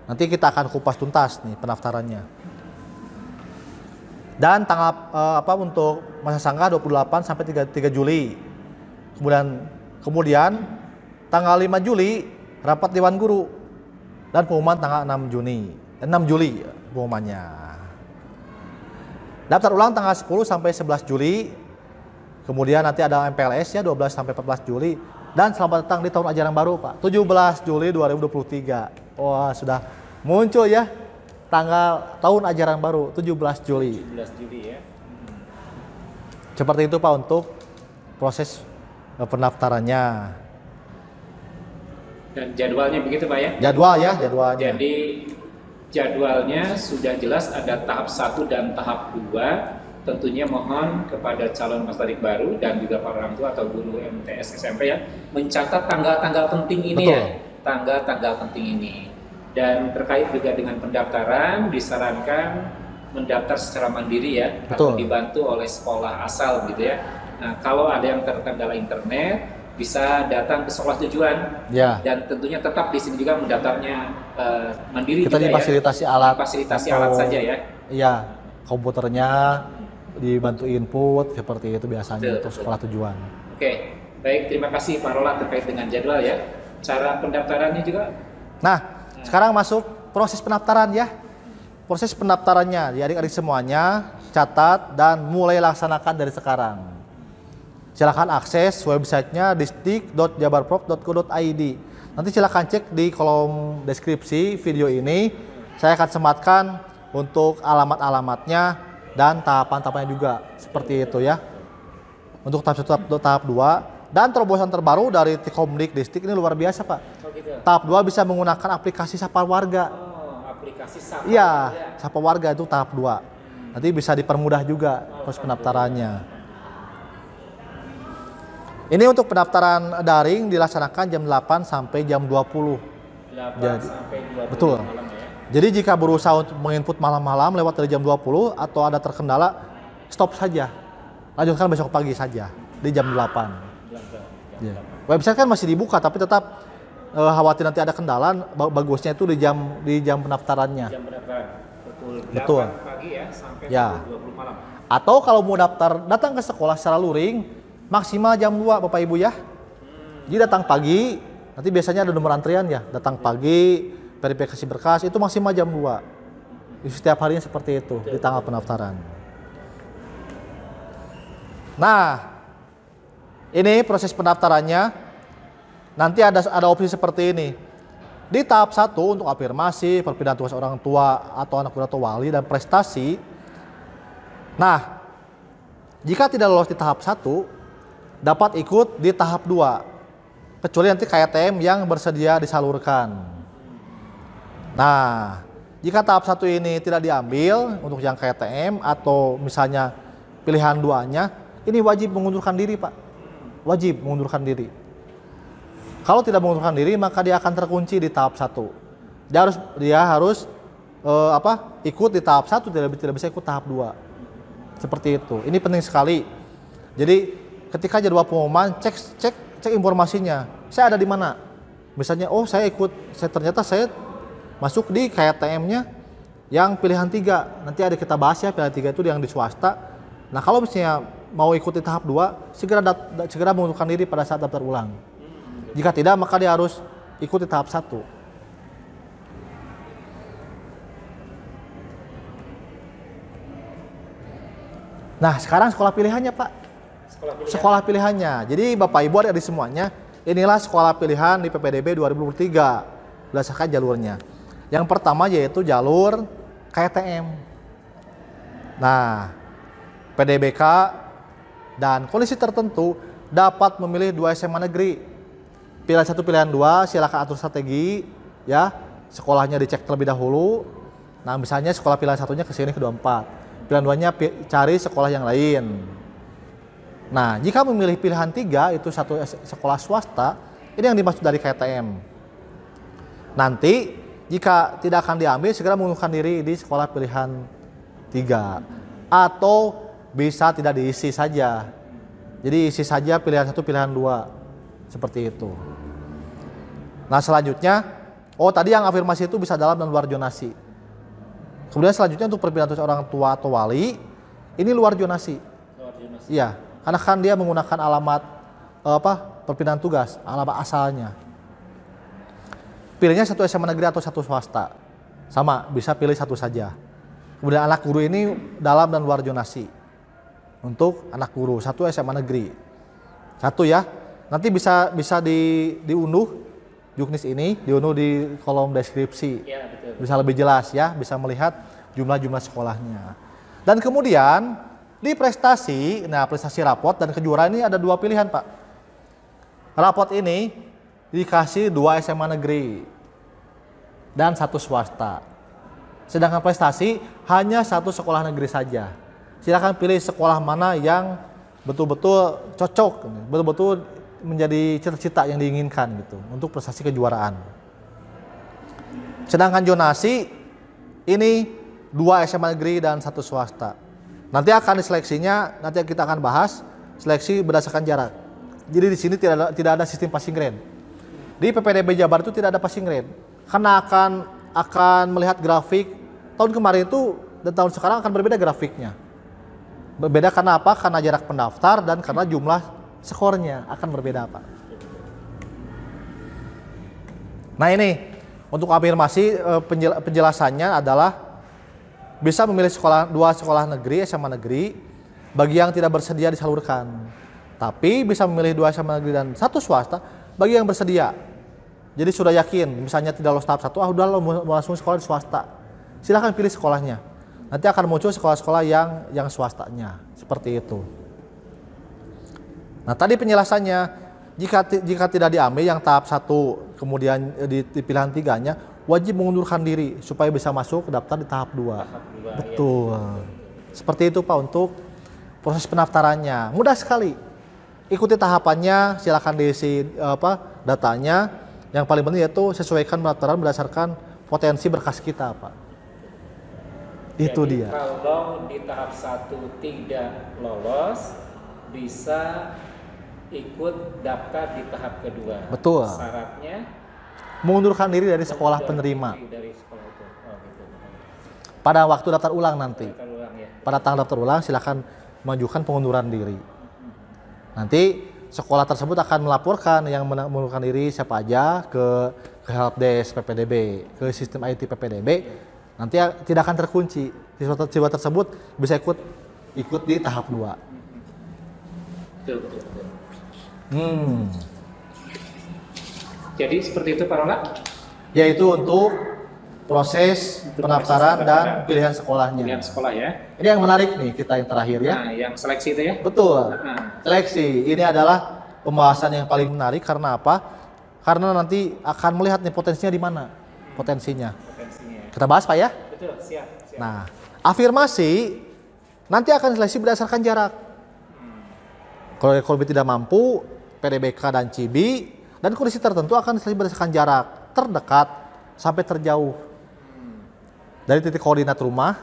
Nanti kita akan kupas tuntas nih pendaftarannya. Dan tanggal untuk masa sanggah 28 sampai 3 Juli. Kemudian tanggal 5 Juli rapat dewan guru. dan pengumuman tanggal 6 Juli pengumumannya. Daftar ulang tanggal 10 sampai 11 Juli. Kemudian nanti ada MPLS ya 12 sampai 14 Juli. Dan selamat datang di tahun ajaran baru Pak, 17 Juli 2023. Wah, sudah muncul ya tanggal tahun ajaran baru 17 Juli. 17 Juli ya. Seperti itu Pak untuk proses pendaftarannya. Dan jadwalnya begitu Pak ya? Jadwalnya. Jadi jadwalnya sudah jelas, ada tahap 1 dan tahap 2. Tentunya mohon kepada calon peserta didik baru dan juga para orang tua atau guru MTS SMP ya, mencatat tanggal-tanggal penting ini. Betul. Ya, tanggal-tanggal penting ini. Dan terkait juga dengan pendaftaran, disarankan mendaftar secara mandiri ya, atau Betul. dibantu oleh sekolah asal gitu ya. Nah, kalau ada yang terkendala internet, bisa datang ke sekolah tujuan. Ya. Dan tentunya tetap di sini juga mendaftarnya mandiri Kita juga difasilitasi ya. alat. Fasilitasi alat saja ya. Iya, komputernya dibantu input seperti itu biasanya untuk sekolah tujuan. Oke, baik, terima kasih Pak Rola terkait dengan jadwal ya. Cara pendaftarannya juga. Nah, sekarang masuk proses pendaftaran ya. Proses pendaftarannya, ya adik-adik semuanya catat dan mulai laksanakan dari sekarang. Silakan akses websitenya disdik.jabarprov.go.id. Nanti silakan cek di kolom deskripsi video ini. Saya akan sematkan untuk alamat-alamatnya dan tahapan-tahapannya juga seperti itu ya. Untuk tahap 1, tahap 2 dan terobosan terbaru dari Komdik Distrik ini luar biasa Pak. Oh, gitu. Tahap 2 bisa menggunakan aplikasi Sapa Warga. Oh, aplikasi Sapa. Iya, Sapa Warga itu tahap 2. Nanti bisa dipermudah juga proses pendaftarannya. Ini untuk pendaftaran daring dilaksanakan jam 8 sampai jam 20. 8 sampai 20 betul. malam ya. Jadi jika berusaha untuk menginput malam-malam lewat dari jam 20 atau ada terkendala, stop saja. Lanjutkan besok pagi saja di jam 8. Ya. Website kan masih dibuka tapi tetap khawatir nanti ada kendala, bagusnya itu di jam pendaftarannya. Jam pendaftaran Betul. 8 pagi ya sampai Ya. 20 malam. Atau kalau mau datang ke sekolah secara luring maksimal jam 2 Bapak Ibu ya. Jadi datang pagi, nanti biasanya ada nomor antrian ya. Datang pagi, verifikasi berkas itu maksimal jam 2. Setiap harinya seperti itu di tanggal pendaftaran. Nah, ini proses pendaftarannya. Nanti ada opsi seperti ini. Di tahap 1 untuk afirmasi, perpindahan tugas orang tua atau anak muda atau wali dan prestasi. Nah, jika tidak lolos di tahap 1, dapat ikut di tahap 2. Kecuali nanti KTM yang bersedia disalurkan. Nah, jika tahap 1 ini tidak diambil untuk yang KTM atau misalnya pilihan 2-nya, ini wajib mengundurkan diri Pak. Wajib mengundurkan diri. Kalau tidak mengundurkan diri maka dia akan terkunci di tahap 1. Dia harus ikut di tahap 1, tidak bisa ikut tahap 2. Seperti itu. Ini penting sekali. Jadi ketika jadwal pengumuman cek informasinya. Saya ada di mana? Misalnya ternyata saya masuk di KTM-nya yang pilihan 3. Nanti ada kita bahas ya, pilihan 3 itu yang di swasta. Nah, kalau misalnya mau ikuti tahap 2, segera mengundurkan diri pada saat daftar ulang. Jika tidak, maka dia harus ikuti tahap 1. Nah, sekarang sekolah pilihannya Pak. Sekolah pilihannya. Jadi Bapak Ibu adik-adik semuanya, inilah sekolah pilihan di PPDB 2023. Berdasarkan jalurnya. Yang pertama yaitu jalur KTM. Nah, PDBK dan kondisi tertentu dapat memilih 2 SMA negeri. Pilihan 1, pilihan 2, silakan atur strategi ya. Sekolahnya dicek terlebih dahulu. Nah, misalnya sekolah pilihan 1-nya ke sini, kedua 4. Pilihan 2-nya cari sekolah yang lain. Nah, jika memilih pilihan 3 itu satu sekolah swasta, ini yang dimaksud dari KTM. Nanti jika tidak akan diambil, segera mengundurkan diri di sekolah pilihan 3. Atau bisa tidak diisi saja. Jadi isi saja pilihan 1, pilihan 2. Seperti itu. Nah, selanjutnya, tadi yang afirmasi itu bisa dalam dan luar zonasi. Kemudian selanjutnya untuk perpindahan tugas orang tua atau wali, ini luar zonasi. Iya, karena kan dia menggunakan alamat perpindahan tugas, alamat asalnya. pilihnya satu SMA negeri atau satu swasta. Sama, bisa pilih satu saja. Kemudian anak guru ini dalam dan luar zonasi. Untuk anak guru, satu SMA negeri. Satu ya. Nanti bisa diunduh juknis ini, diunduh di kolom deskripsi. Ya, betul. Bisa lebih jelas ya, bisa melihat jumlah-jumlah sekolahnya. Dan kemudian di prestasi, nah prestasi rapot dan kejuaraan ini ada dua pilihan Pak. Rapot ini dikasih 2 SMA negeri dan 1 swasta. Sedangkan prestasi hanya 1 sekolah negeri saja. Silakan pilih sekolah mana yang betul-betul cocok, betul-betul menjadi cita-cita yang diinginkan gitu untuk prestasi kejuaraan. Sedangkan zonasi ini 2 SMA negeri dan 1 swasta. Nanti akan diseleksinya, nanti kita akan bahas seleksi berdasarkan jarak. Jadi di sini tidak ada sistem passing grade. Di PPDB Jabar itu tidak ada passing grade. Karena akan melihat grafik tahun kemarin itu dan tahun sekarang akan berbeda grafiknya. Berbeda karena apa? Karena jarak pendaftar dan karena jumlah skornya akan berbeda Pak. Nah ini untuk afirmasi penjelasannya adalah bisa memilih 2 sekolah negeri, SMA negeri bagi yang tidak bersedia disalurkan. Tapi bisa memilih 2 SMA negeri dan 1 swasta bagi yang bersedia. Jadi sudah yakin misalnya tidak lolos tahap 1, udah lo mau langsung sekolah di swasta. Silahkan pilih sekolahnya. Nanti akan muncul sekolah-sekolah yang swastanya. Seperti itu. Nah tadi penjelasannya, jika tidak diambil yang tahap 1 kemudian di pilihan 3-nya, wajib mengundurkan diri supaya bisa masuk ke daftar di tahap 2. Betul. Ya. Seperti itu Pak untuk proses pendaftarannya. Mudah sekali. Ikuti tahapannya, silakan diisi datanya. Yang paling penting yaitu sesuaikan pendaftaran berdasarkan potensi berkas kita Pak. Itu Jadi, dia. kalau di tahap 1 tidak lolos, bisa ikut daftar di tahap kedua. Betul. Syaratnya Mengundurkan diri dari sekolah penerima. Dari sekolah itu. Oh, gitu. Pada waktu daftar ulang nanti. Daftar ulang, ya. Pada tanggal daftar ulang silakan mengajukan pengunduran diri. Nanti sekolah tersebut akan melaporkan yang mengundurkan diri siapa aja ke helpdesk PPDB, ke sistem IT PPDB. Nanti tidak akan terkunci. Siswa tersebut bisa ikut di tahap 2. Betul. Jadi seperti itu Pak Rola? Yaitu untuk proses pendaftaran dan pilihan sekolahnya. Pilihan sekolah ya. Ini yang menarik nih kita yang terakhir ya. Nah, yang seleksi itu ya. Betul. Nah. Seleksi ini adalah pembahasan yang paling menarik karena apa? Karena nanti akan melihat nih potensinya di mana. Potensinya. Kita bahas Pak ya. Betul, siap. Nah, afirmasi nanti akan seleksi berdasarkan jarak. Kalau ekonomi tidak mampu, PDBK dan CIBI dan kondisi tertentu akan seleksi berdasarkan jarak terdekat sampai terjauh. Dari titik koordinat rumah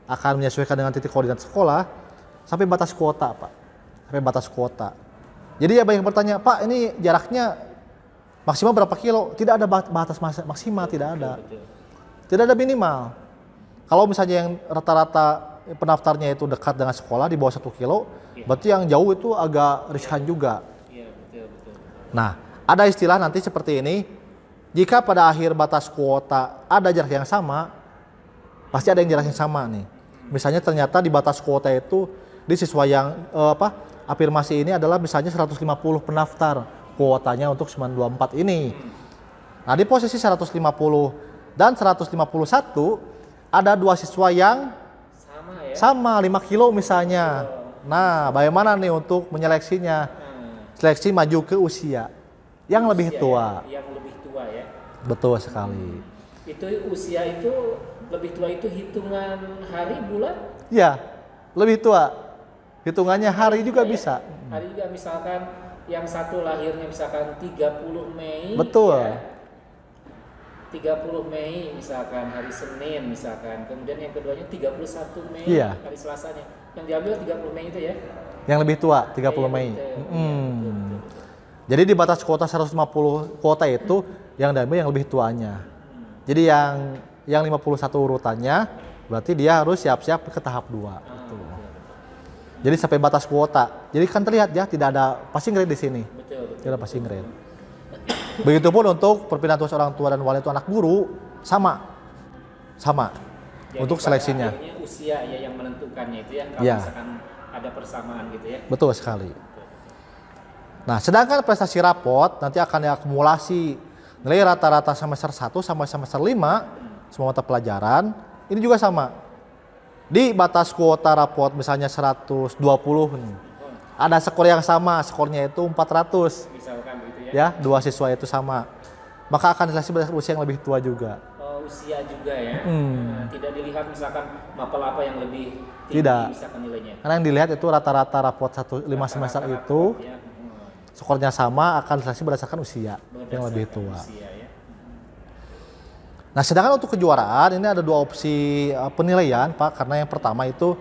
akan menyesuaikan dengan titik koordinat sekolah sampai batas kuota Pak. Sampai batas kuota. Jadi ya banyak yang bertanya, Pak ini jaraknya maksimal berapa kilo? Tidak ada batas maksimal, tidak ada. Tidak ada minimal. Kalau misalnya yang rata-rata pendaftarnya itu dekat dengan sekolah di bawah 1 kilo, berarti yang jauh itu agak riskan juga. Nah, ada istilah nanti seperti ini, jika pada akhir batas kuota ada jarak yang sama, pasti ada yang jarak yang sama nih. Misalnya ternyata di batas kuota itu di siswa yang afirmasi ini adalah misalnya 150 pendaftar kuotanya untuk 924 ini. Nah, di posisi 150 dan 151 ada 2 siswa yang sama 5 kilo misalnya. Nah, bagaimana nih untuk menyeleksinya? Seleksi maju ke usia yang lebih tua. Yang lebih tua ya. Betul sekali. Itu usia itu lebih tua itu hitungan hari bulan? Ya, lebih tua. Hitungannya hari juga bisa. Hari juga misalkan yang satu lahirnya misalkan 30 Mei. Betul. Ya, 30 Mei misalkan hari Senin misalkan. Kemudian yang keduanya 31 Mei hari Selasanya. Yang diambil 30 Mei itu ya. Yang lebih tua 30 Mei. Betul. Jadi di batas kuota 150 kuota itu yang diambil yang lebih tuanya. Jadi yang 51 urutannya berarti dia harus siap-siap ke tahap 2 gitu. Jadi sampai batas kuota. Jadi kan terlihat ya tidak ada passing grade di sini. Betul. Tidak ada passing grade. Begitupun untuk perpindahan tugas orang tua dan wali itu anak guru sama. Jadi untuk pada seleksinya. akhirnya usia ya yang menentukannya itu ya, kalau Ya. misalkan ada persamaan gitu ya. Betul sekali. Nah, sedangkan prestasi rapot nanti akan diakumulasi nilai rata-rata semester 1 sampai semester 5 semua mata pelajaran. Ini juga sama. Di batas kuota rapot misalnya 120 nih. Ada skor yang sama, skornya itu 400. Misalkan begitu Ya, ya. dua siswa itu sama. Maka akan diseleksi berdasarkan usia yang lebih tua juga. Usia juga ya. Tidak dilihat misalkan mapel apa yang lebih tinggi Tidak. misalkan nilainya. Karena yang dilihat itu rata-rata rapot 5 semester itu Ya. skornya sama akan diseleksi berdasarkan usia yang lebih tua. Usia ya. Nah, sedangkan untuk kejuaraan ini ada dua opsi penilaian, Pak. Karena yang pertama itu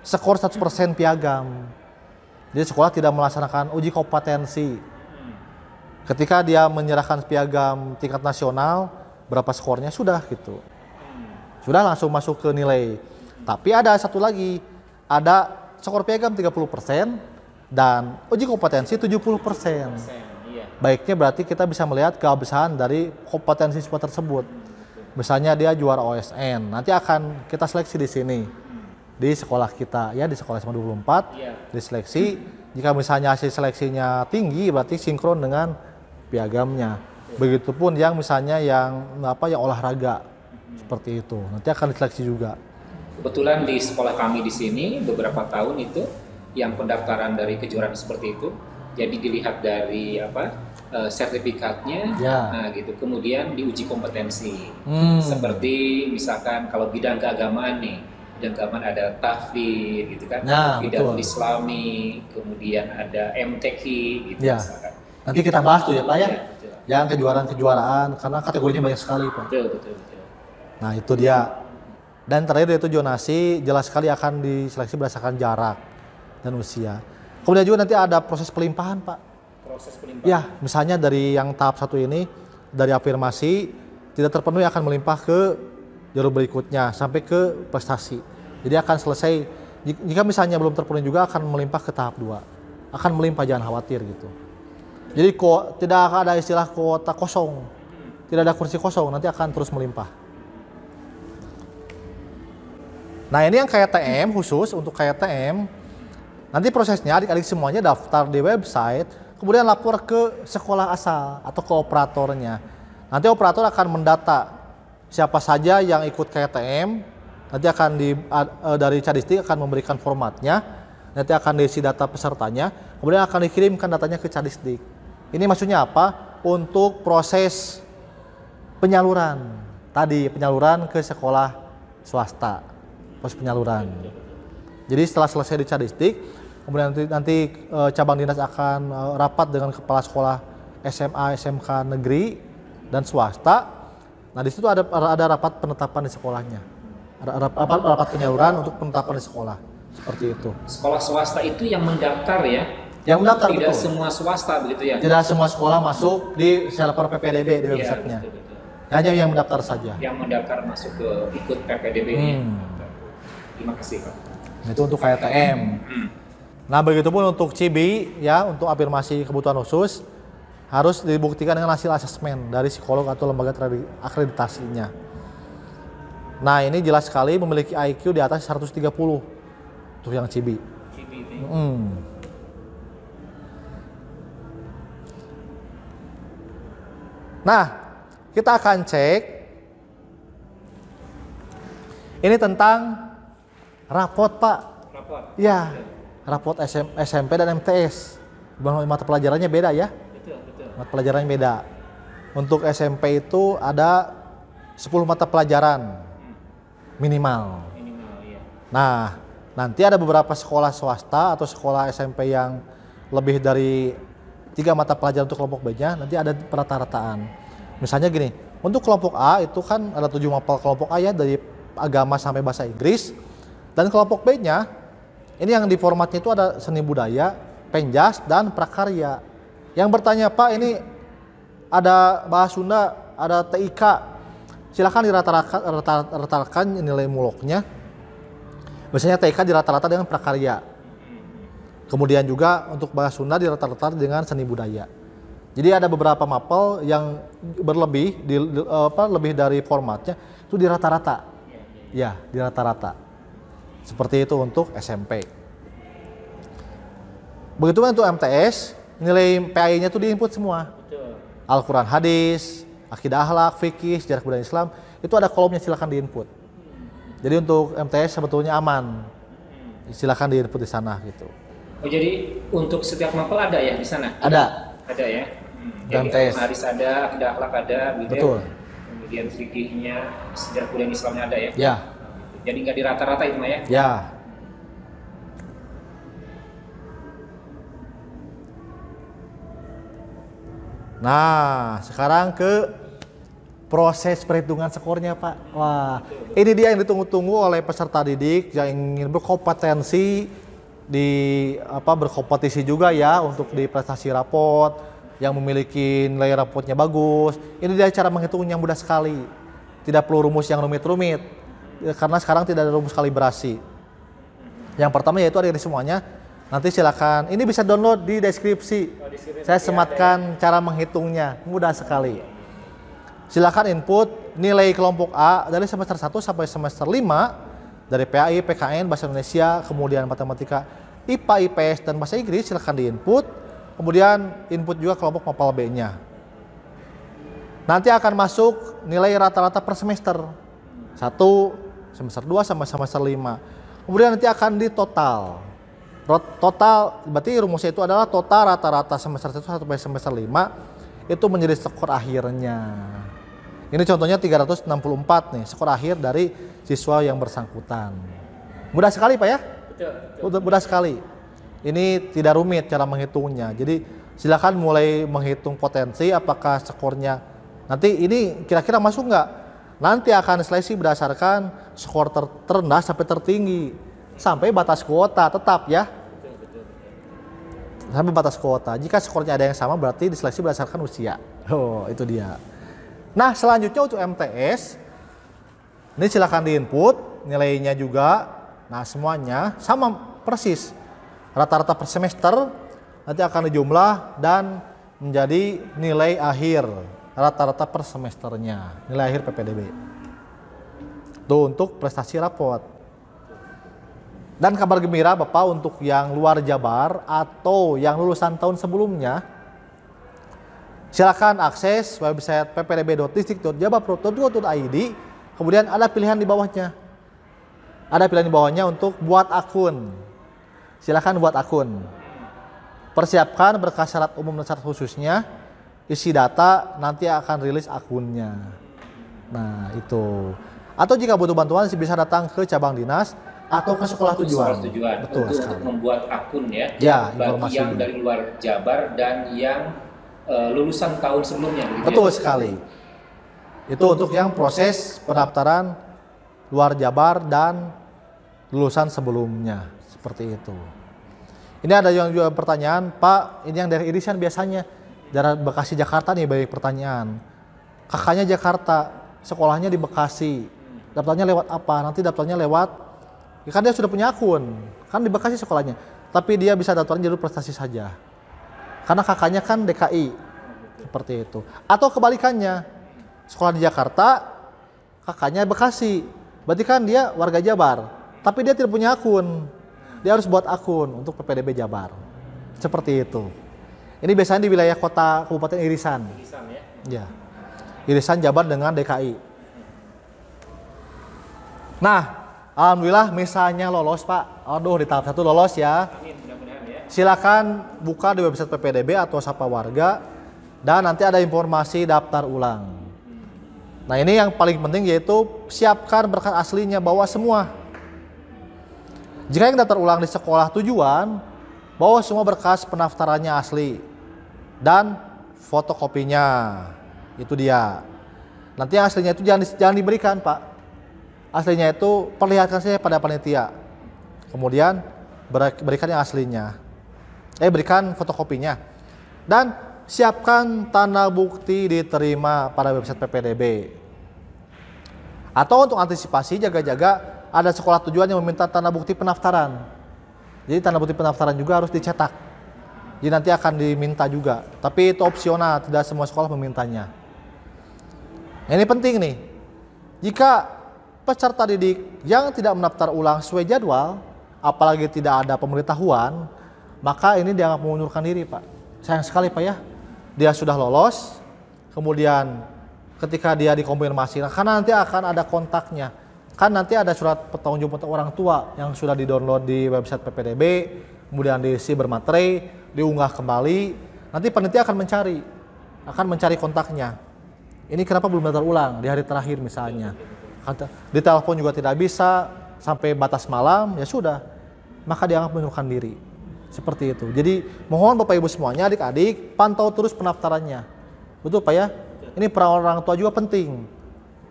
skor 100% piagam. Jadi sekolah tidak melaksanakan uji kompetensi. Ketika dia menyerahkan piagam tingkat nasional, berapa skornya sudah gitu. Sudah langsung masuk ke nilai. Tapi ada satu lagi, ada skor piagam 30% dan uji kompetensi 70%. Iya. Baiknya berarti kita bisa melihat keabsahan dari kompetensi siswa tersebut. Misalnya dia juara OSN, nanti akan kita seleksi di sini. Di sekolah kita ya, di sekolah SMA 24 Iya. diseleksi. Jika misalnya hasil seleksinya tinggi berarti sinkron dengan piagamnya. Begitupun yang misalnya yang olahraga seperti itu. Nanti akan diseleksi juga. Kebetulan di sekolah kami di sini beberapa tahun itu yang pendaftaran dari kejuaraan seperti itu. Jadi dilihat dari sertifikatnya, Ya. nah gitu. Kemudian diuji kompetensi. Seperti misalkan kalau bidang keagamaan nih, bidang keagamaan ada tahfidz gitu kan, Nah, bidang betul. Islami, kemudian ada MTQ gitu Ya. misalkan. Nanti kita bahas tuh ya Pak ya. Iya, betul. Yang kejuaraan-kejuaraan karena kategorinya banyak sekali Pak. Betul. Nah itu dia. Dan terakhir yaitu zonasi, jelas sekali akan diseleksi berdasarkan jarak dan usia. Kemudian juga nanti ada proses pelimpahan Pak. Proses pelimpahan. Ya, misalnya dari yang tahap 1 ini, dari afirmasi, tidak terpenuhi akan melimpah ke jalur berikutnya, sampai ke prestasi. Jadi akan selesai, jika misalnya belum terpenuhi juga akan melimpah ke tahap 2. Akan melimpah, jangan khawatir gitu. Jadi tidak akan ada istilah kuota kosong, tidak ada kursi kosong, nanti akan terus melimpah. Nah ini yang KTM khusus untuk KTM, nanti prosesnya adik-adik semuanya daftar di website, kemudian lapor ke sekolah asal atau ke operatornya. Nanti operator akan mendata siapa saja yang ikut KTM, nanti akan dari Cadistik akan memberikan formatnya, nanti akan diisi data pesertanya, kemudian akan dikirimkan datanya ke Cadistik. Ini maksudnya apa? Untuk proses penyaluran, tadi penyaluran ke sekolah swasta, proses penyaluran. Jadi setelah selesai di Cadistik, kemudian nanti cabang dinas akan rapat dengan kepala sekolah SMA, SMK negeri dan swasta. Nah di situ ada rapat penetapan di sekolahnya, ada rapat penyaluran untuk penetapan di sekolah, seperti itu. Sekolah swasta itu yang mendaftar ya? Yang mendaftar Tidak betul. semua swasta begitu ya? Tidak semua sekolah masuk di server PPDB di Iya, websitenya. betul. Hanya yang mendaftar saja. Yang mendaftar masuk ke ikut PPDB-nya. Terima kasih Pak. Itu untuk KTM. Nah begitupun untuk CIBI ya, untuk afirmasi kebutuhan khusus harus dibuktikan dengan hasil asesmen dari psikolog atau lembaga akreditasinya. Nah ini jelas sekali memiliki IQ di atas 130 untuk yang CIBI. Nah kita akan cek ini tentang rapot Pak. Rapor. Ya, rapot SMP dan MTS. Mata pelajarannya beda ya. Betul. Mata pelajarannya beda. Untuk SMP itu ada 10 mata pelajaran minimal. Minimal ya. Nah, nanti ada beberapa sekolah swasta atau sekolah SMP yang lebih dari 3 mata pelajaran untuk kelompok B-nya, nanti ada perata-rataan. Misalnya gini, untuk kelompok A itu kan ada 7 mapel kelompok A ya, dari agama sampai bahasa Inggris. Dan kelompok B-nya, ini yang di formatnya itu ada seni budaya, penjas, dan prakarya. Yang bertanya, Pak ini ada bahasa Sunda, ada TIK, silakan dirata-ratakan nilai muloknya. Biasanya TIK dirata-rata dengan prakarya. Kemudian juga untuk bahasa Sunda dirata-rata dengan seni budaya. Jadi ada beberapa mapel yang berlebih lebih dari formatnya itu di rata-rata. Ya, di rata-rata. Seperti itu untuk SMP. Begitu untuk MTS, nilai PAI-nya itu diinput semua. Al-Quran hadis, akidah akhlak, fikih, sejarah budaya Islam, itu ada kolomnya, silakan diinput. Jadi untuk MTS sebetulnya aman. Silakan diinput di sana gitu. Oh, jadi untuk setiap mapel ada ya di sana? Ada. Ada ya. Dan Jadi hadis ada, akidah akhlak ada, gitu. Betul. Kemudian fikihnya, sejarah budaya Islamnya ada ya. Ya. Jadi nggak di rata-rata itu mah ya. Ya. Nah, sekarang ke proses perhitungan skornya, Pak. Wah, ini dia yang ditunggu-tunggu oleh peserta didik yang ingin berkompetensi di berkompetisi juga ya untuk di prestasi raport, yang memiliki nilai raportnya bagus. Ini dia cara menghitung yang mudah sekali. Tidak perlu rumus yang rumit-rumit. Karena sekarang tidak ada rumus kalibrasi. Yang pertama yaitu ada di semuanya. Nanti silakan, ini bisa download di deskripsi. Saya sematkan cara menghitungnya, mudah sekali. Silakan input nilai kelompok A dari semester 1 sampai semester 5 dari PAI, PKN, Bahasa Indonesia, kemudian Matematika, IPA, IPS, dan Bahasa Inggris silakan diinput. Kemudian input juga kelompok mapel B-nya. Nanti akan masuk nilai rata-rata per semester. 1, semester 2 sampai semester 5. Kemudian nanti akan ditotal. Total berarti rumusnya itu adalah total rata-rata semester 1 sampai semester 5 itu menjadi skor akhirnya. Ini contohnya 364 nih, skor akhir dari siswa yang bersangkutan. Mudah sekali Pak ya? Betul. Mudah sekali. Ini tidak rumit cara menghitungnya. Jadi silakan mulai menghitung potensi apakah skornya. Nanti ini kira-kira masuk nggak? Nanti akan seleksi berdasarkan skor terendah sampai tertinggi. Sampai batas kuota tetap ya. Sampai batas kuota. Jika skornya ada yang sama berarti diseleksi berdasarkan usia. Oh, itu dia. Nah, selanjutnya untuk MTS. Ini silakan diinput nilainya juga. Nah, semuanya sama persis. Rata-rata per semester nanti akan dijumlah dan menjadi nilai akhir. Rata-rata per semesternya. Nilai akhir PPDB. Itu untuk prestasi raport. Dan kabar gembira Bapak untuk yang luar Jabar atau yang lulusan tahun sebelumnya, silakan akses website ppdb.distrik.jabarpro.go.id. Kemudian ada pilihan di bawahnya. Ada pilihan di bawahnya untuk buat akun. Silakan buat akun. Persiapkan berkas syarat umum dan syarat khususnya. Isi data, nanti akan rilis akunnya. Nah, itu. Atau jika butuh bantuan bisa datang ke cabang dinas atau ke sekolah tujuan. Betul untuk membuat akun ya. Ya, bagi yang dari luar Jabar dan yang lulusan tahun sebelumnya. Betul sekali. Itu untuk yang proses pendaftaran luar Jabar dan lulusan sebelumnya. Seperti itu. Ini ada yang juga pertanyaan, Pak, ini yang dari irisan biasanya. Dari Bekasi Jakarta nih banyak pertanyaan. Kakaknya Jakarta, sekolahnya di Bekasi. Daftarnya lewat apa? Nanti daftarnya lewat, ya kan dia sudah punya akun, kan di Bekasi sekolahnya. Tapi dia bisa daftarnya jalur prestasi saja. Karena kakaknya kan DKI. Seperti itu. Atau kebalikannya, sekolah di Jakarta, kakaknya Bekasi. Berarti kan dia warga Jabar. Tapi dia tidak punya akun. Dia harus buat akun untuk PPDB Jabar. Seperti itu. Ini biasanya di wilayah kota Kabupaten Irisan. Irisan ya? Ya. Irisan Jabar dengan DKI. Nah, alhamdulillah misalnya lolos Pak. Aduh, di tahap 1 lolos ya. Amin, mudah-mudahan ya. Silakan buka di website PPDB atau Sapa Warga dan nanti ada informasi daftar ulang. Nah, ini yang paling penting yaitu siapkan berkas aslinya, bawa semua. Jika yang daftar ulang di sekolah tujuan, bawa semua berkas pendaftarannya asli dan fotokopinya. Itu dia. Nanti yang aslinya itu jangan diberikan, Pak. Aslinya itu perlihatkan saja pada panitia. Kemudian berikan yang aslinya. Berikan fotokopinya. Dan siapkan tanda bukti diterima pada website PPDB. Atau untuk antisipasi jaga-jaga ada sekolah tujuan yang meminta tanda bukti pendaftaran. Jadi tanda bukti pendaftaran juga harus dicetak. Jadi nanti akan diminta juga. Tapi itu opsional, tidak semua sekolah memintanya. Nah, ini penting nih. Jika peserta didik yang tidak mendaftar ulang sesuai jadwal, apalagi tidak ada pemberitahuan, maka ini dianggap mengundurkan diri, Pak. Sayang sekali, Pak ya. Dia sudah lolos, kemudian ketika dia dikonfirmasi, karena nanti akan ada kontaknya. Kan nanti ada surat pertanggungjawaban orang tua yang sudah di-download di website PPDB, kemudian diisi bermaterai, diunggah kembali. Nanti panitia akan mencari kontaknya. Ini kenapa belum daftar ulang di hari terakhir misalnya. Di telepon juga tidak bisa, sampai batas malam, ya sudah. Maka dianggap mengundurkan diri. Seperti itu. Jadi mohon Bapak Ibu semuanya, adik-adik, pantau terus pendaftarannya. Betul Pak ya? Ini peran orang tua juga penting.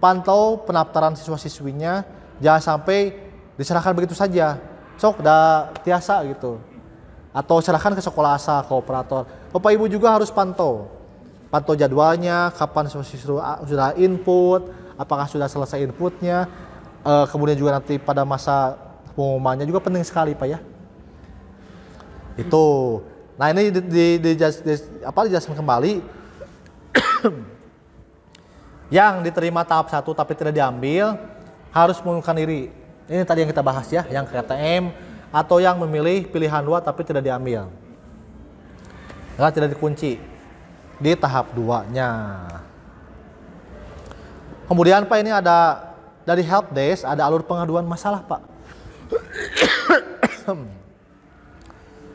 Pantau pendaftaran siswa-siswinya, jangan sampai diserahkan begitu saja. Sok dah tiasa gitu. Atau serahkan ke sekolah asal, ke operator. Bapak Ibu juga harus pantau. Pantau jadwalnya, kapan siswa sudah input, apakah sudah selesai inputnya. Kemudian juga nanti pada masa pengumumannya juga penting sekali Pak ya. Itu. Nah ini dijelaskan kembali. Yang diterima tahap 1 tapi tidak diambil harus mengundurkan diri. Ini tadi yang kita bahas ya, yang KTM atau yang memilih pilihan 2 tapi tidak diambil. Karena tidak dikunci di tahap 2-nya. Kemudian Pak ini ada dari help desk ada alur pengaduan masalah Pak.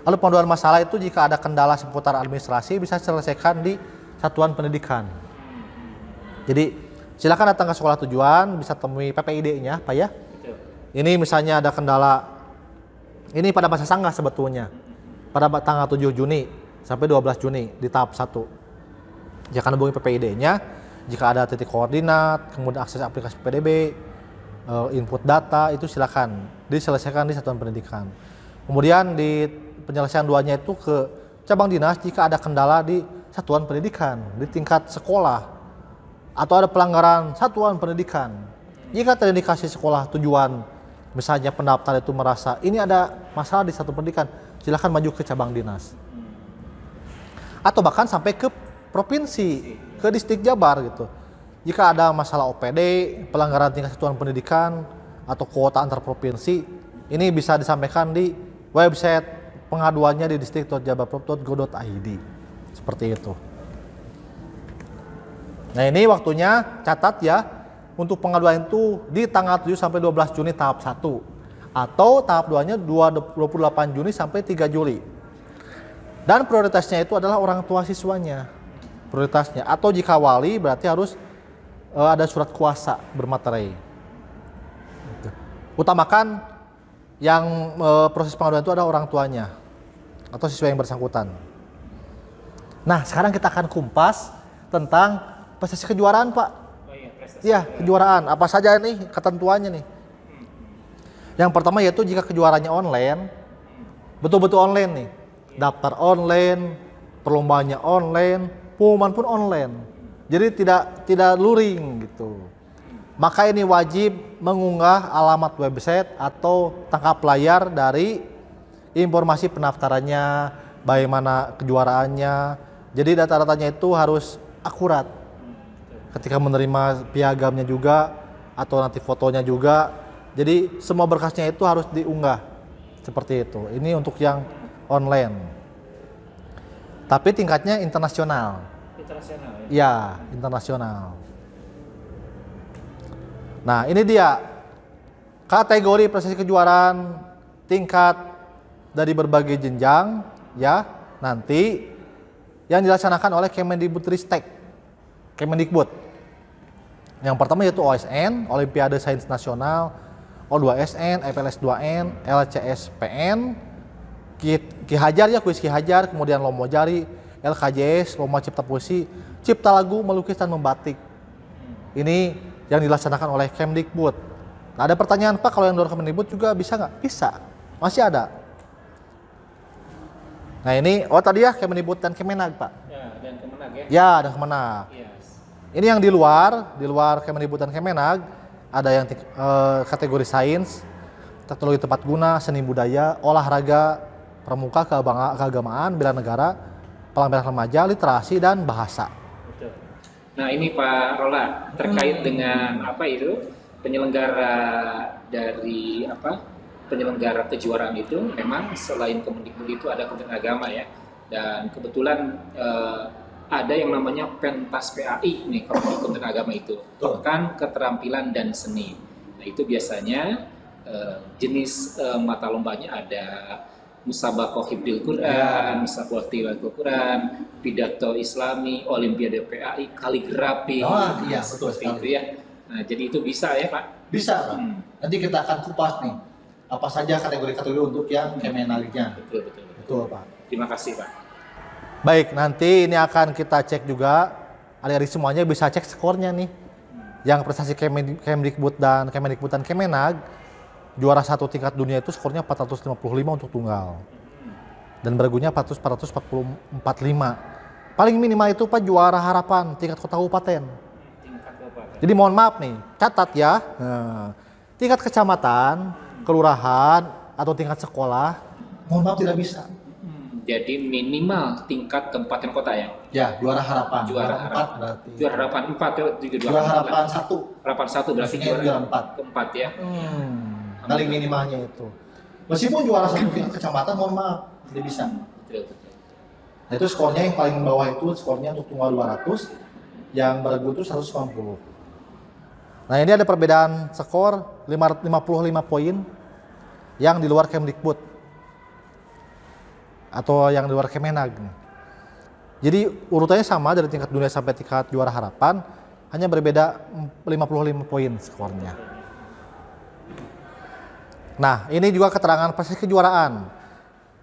Alur pengaduan masalah itu jika ada kendala seputar administrasi bisa diselesaikan di satuan pendidikan. Jadi silakan datang ke sekolah tujuan, bisa temui PPID-nya, Pak ya. Ini misalnya ada kendala, ini pada masa sanggah sebetulnya, pada tanggal 7 Juni sampai 12 Juni di tahap 1. Jangan hubungi PPID-nya, jika ada titik koordinat, kemudian akses aplikasi PDB, input data, itu silakan diselesaikan di satuan pendidikan. Kemudian di penyelesaian 2-nya itu ke cabang dinas jika ada kendala di satuan pendidikan, di tingkat sekolah. Atau ada pelanggaran satuan pendidikan. Jika terindikasi sekolah tujuan, misalnya pendaftar itu merasa ini ada masalah di satuan pendidikan, silakan maju ke cabang dinas. Atau bahkan sampai ke provinsi, ke distrik Jabar gitu. Jika ada masalah OPD, pelanggaran tingkat satuan pendidikan, atau kuota antar provinsi, ini bisa disampaikan di website pengaduannya di distrik.jabarprov.go.id. Seperti itu. Nah ini waktunya catat ya, untuk pengaduan itu di tanggal 7 sampai 12 Juni tahap 1 atau tahap 2-nya 28 Juni sampai 3 Juli. Dan prioritasnya itu adalah orang tua siswanya. Prioritasnya, atau jika wali berarti harus ada surat kuasa bermaterai. Utamakan yang proses pengaduan itu adalah orang tuanya atau siswa yang bersangkutan. Nah sekarang kita akan kumpas tentang prestasi kejuaraan Pak. Iya, kejuaraan. Apa saja nih ketentuannya nih? Yang pertama yaitu jika kejuaraannya online, betul-betul online nih. Daftar online, perlombaannya online, pengumuman pun online. Jadi tidak luring gitu. Maka ini wajib mengunggah alamat website atau tangkap layar dari informasi pendaftarannya, bagaimana kejuaraannya. Jadi data-datanya itu harus akurat. Ketika menerima piagamnya juga atau nanti fotonya juga, jadi semua berkasnya itu harus diunggah seperti itu. Ini untuk yang online, tapi tingkatnya internasional. Internasional ya? Ya, internasional. Nah ini dia kategori prestasi kejuaraan tingkat dari berbagai jenjang ya, nanti yang dilaksanakan oleh Kemendikbudristek, Kemendikbud. Yang pertama yaitu OSN, Olimpiade Sains Nasional, O2SN, FLS 2N, LCSPN, Ki Hajar ya, kuis Ki Hajar, kemudian Lomba Jari, LKJS, Lomba Cipta Puisi, Cipta Lagu, Melukis dan Membatik. Ini yang dilaksanakan oleh Kemdikbud. Nah, ada pertanyaan Pak, kalau yang dari Kemdikbud juga bisa nggak? Bisa, masih ada. Nah ini, tadi ya Kemdikbud dan Kemenag Pak. Ya, dan Kemenag ya. Ya, dan Kemenag. Yes. Ini yang di luar Kemendikbud dan Kemenag, ada yang kategori sains, teknologi tepat guna, seni budaya, olahraga, pramuka, keagamaan, bela negara, pelanggaran remaja, literasi, dan bahasa. Betul. Nah ini Pak Rola, terkait dengan apa itu penyelenggara dari penyelenggara kejuaraan itu memang selain Kemendikbud itu ada Kementerian Agama ya, dan kebetulan ada yang namanya Pentas PAI nih kalau di Kementerian Agama itu, Pekan Keterampilan dan Seni. Nah itu biasanya jenis mata lombanya ada Musabaqah Hifdzil Quran, Musabaqah Tilawatil Quran, Pidato Islami, Olimpiade PAI, kaligrafi, Iya betul seperti itu ya. Nah jadi itu bisa ya Pak? Bisa Pak. Nanti kita akan kupas nih apa saja kategori-kategori untuk yang Kemenagnya. Betul Pak. Terima kasih Pak. Baik, nanti ini akan kita cek juga, adik-adik semuanya bisa cek skornya nih. Yang prestasi Kemdikbud dan Kemenag, juara 1 tingkat dunia itu skornya 455 untuk tunggal. Dan bergunya 445. Paling minimal itu Pak juara harapan tingkat kota kabupaten. Jadi mohon maaf nih, catat ya. Tingkat kecamatan, kelurahan, atau tingkat sekolah, mohon maaf tidak bisa. Jadi minimal tingkat kabupaten kota ya? Ya, juara harapan. Juara 4 berarti. Juara harapan 4 ya? Juara harapan 1. Harapan 1 berarti juara 4. Keempat ya? Paling minimalnya itu. Meskipun juara 1 tingkat kecamatan, mohon maaf tidak bisa. Betul. Nah itu skornya yang paling bawah itu skornya untuk tunggal 200, yang bergu itu 190. Nah ini ada perbedaan skor 55 poin yang di luar Kemdikbud atau yang di luar Kemenag. Jadi urutannya sama dari tingkat dunia sampai tingkat juara harapan, hanya berbeda 55 poin skornya. Nah ini juga keterangan prestasi kejuaraan.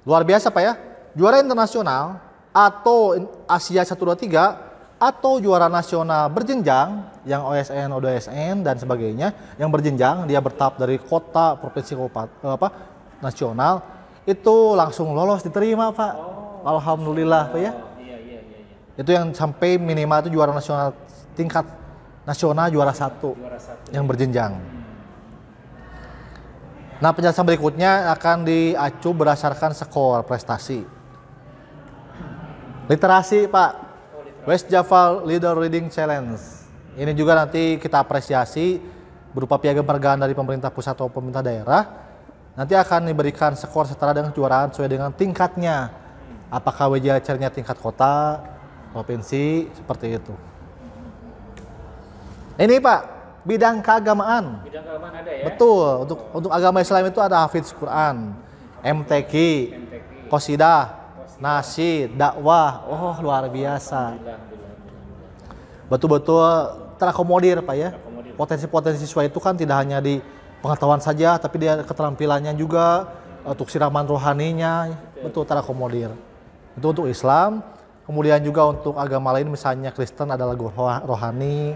Luar biasa Pak ya, juara internasional atau Asia 123 atau juara nasional berjenjang yang OSN, ODSN dan sebagainya yang berjenjang, dia bertahap dari kota, provinsi, nasional, itu langsung lolos diterima Pak. Alhamdulillah Pak ya. Iya. Itu yang sampai minimal itu juara nasional tingkat nasional juara 1 yang berjenjang. Nah penjelasan berikutnya akan diacu berdasarkan skor prestasi. Literasi Pak. West Java Leader Reading Challenge. Ini juga nanti kita apresiasi berupa piagam penghargaan dari pemerintah pusat atau pemerintah daerah. Nanti akan diberikan skor setara dengan kejuaraan sesuai dengan tingkatnya. Apakah WJHR-nya tingkat kota, provinsi, seperti itu. Ini Pak, bidang keagamaan. Bidang keagamaan ada ya? Betul, untuk agama Islam itu ada Hafidz Quran, MTQ, Qosidah, nasyid, dakwah, luar biasa. Betul-betul terakomodir Pak ya. Potensi-potensi siswa itu kan tidak hanya di pengetahuan saja, tapi dia keterampilannya juga, untuk siraman rohaninya, betul terakomodir. Itu untuk Islam, kemudian juga untuk agama lain misalnya Kristen ada lagu rohani,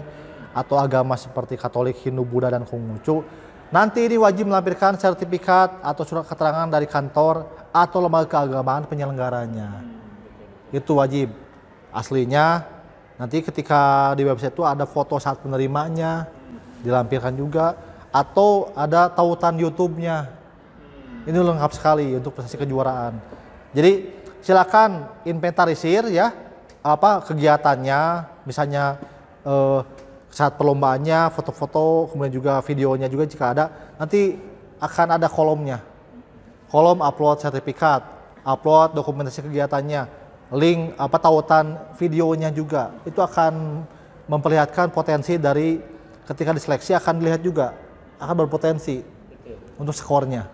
atau agama seperti Katolik, Hindu, Buddha, dan Konghucu. Nanti ini wajib melampirkan sertifikat atau surat keterangan dari kantor atau lembaga keagamaan penyelenggaranya. Itu wajib. Aslinya nanti ketika di website itu ada foto saat penerimanya, dilampirkan juga, atau ada tautan YouTube-nya. Ini lengkap sekali untuk prestasi kejuaraan. Jadi silakan inventarisir ya kegiatannya, misalnya saat perlombaannya, foto-foto, kemudian juga videonya juga jika ada, nanti akan ada kolomnya. Kolom upload sertifikat, upload dokumentasi kegiatannya, link tautan videonya juga. Itu akan memperlihatkan potensi dari ketika diseleksi akan dilihat juga, akan berpotensi untuk skornya.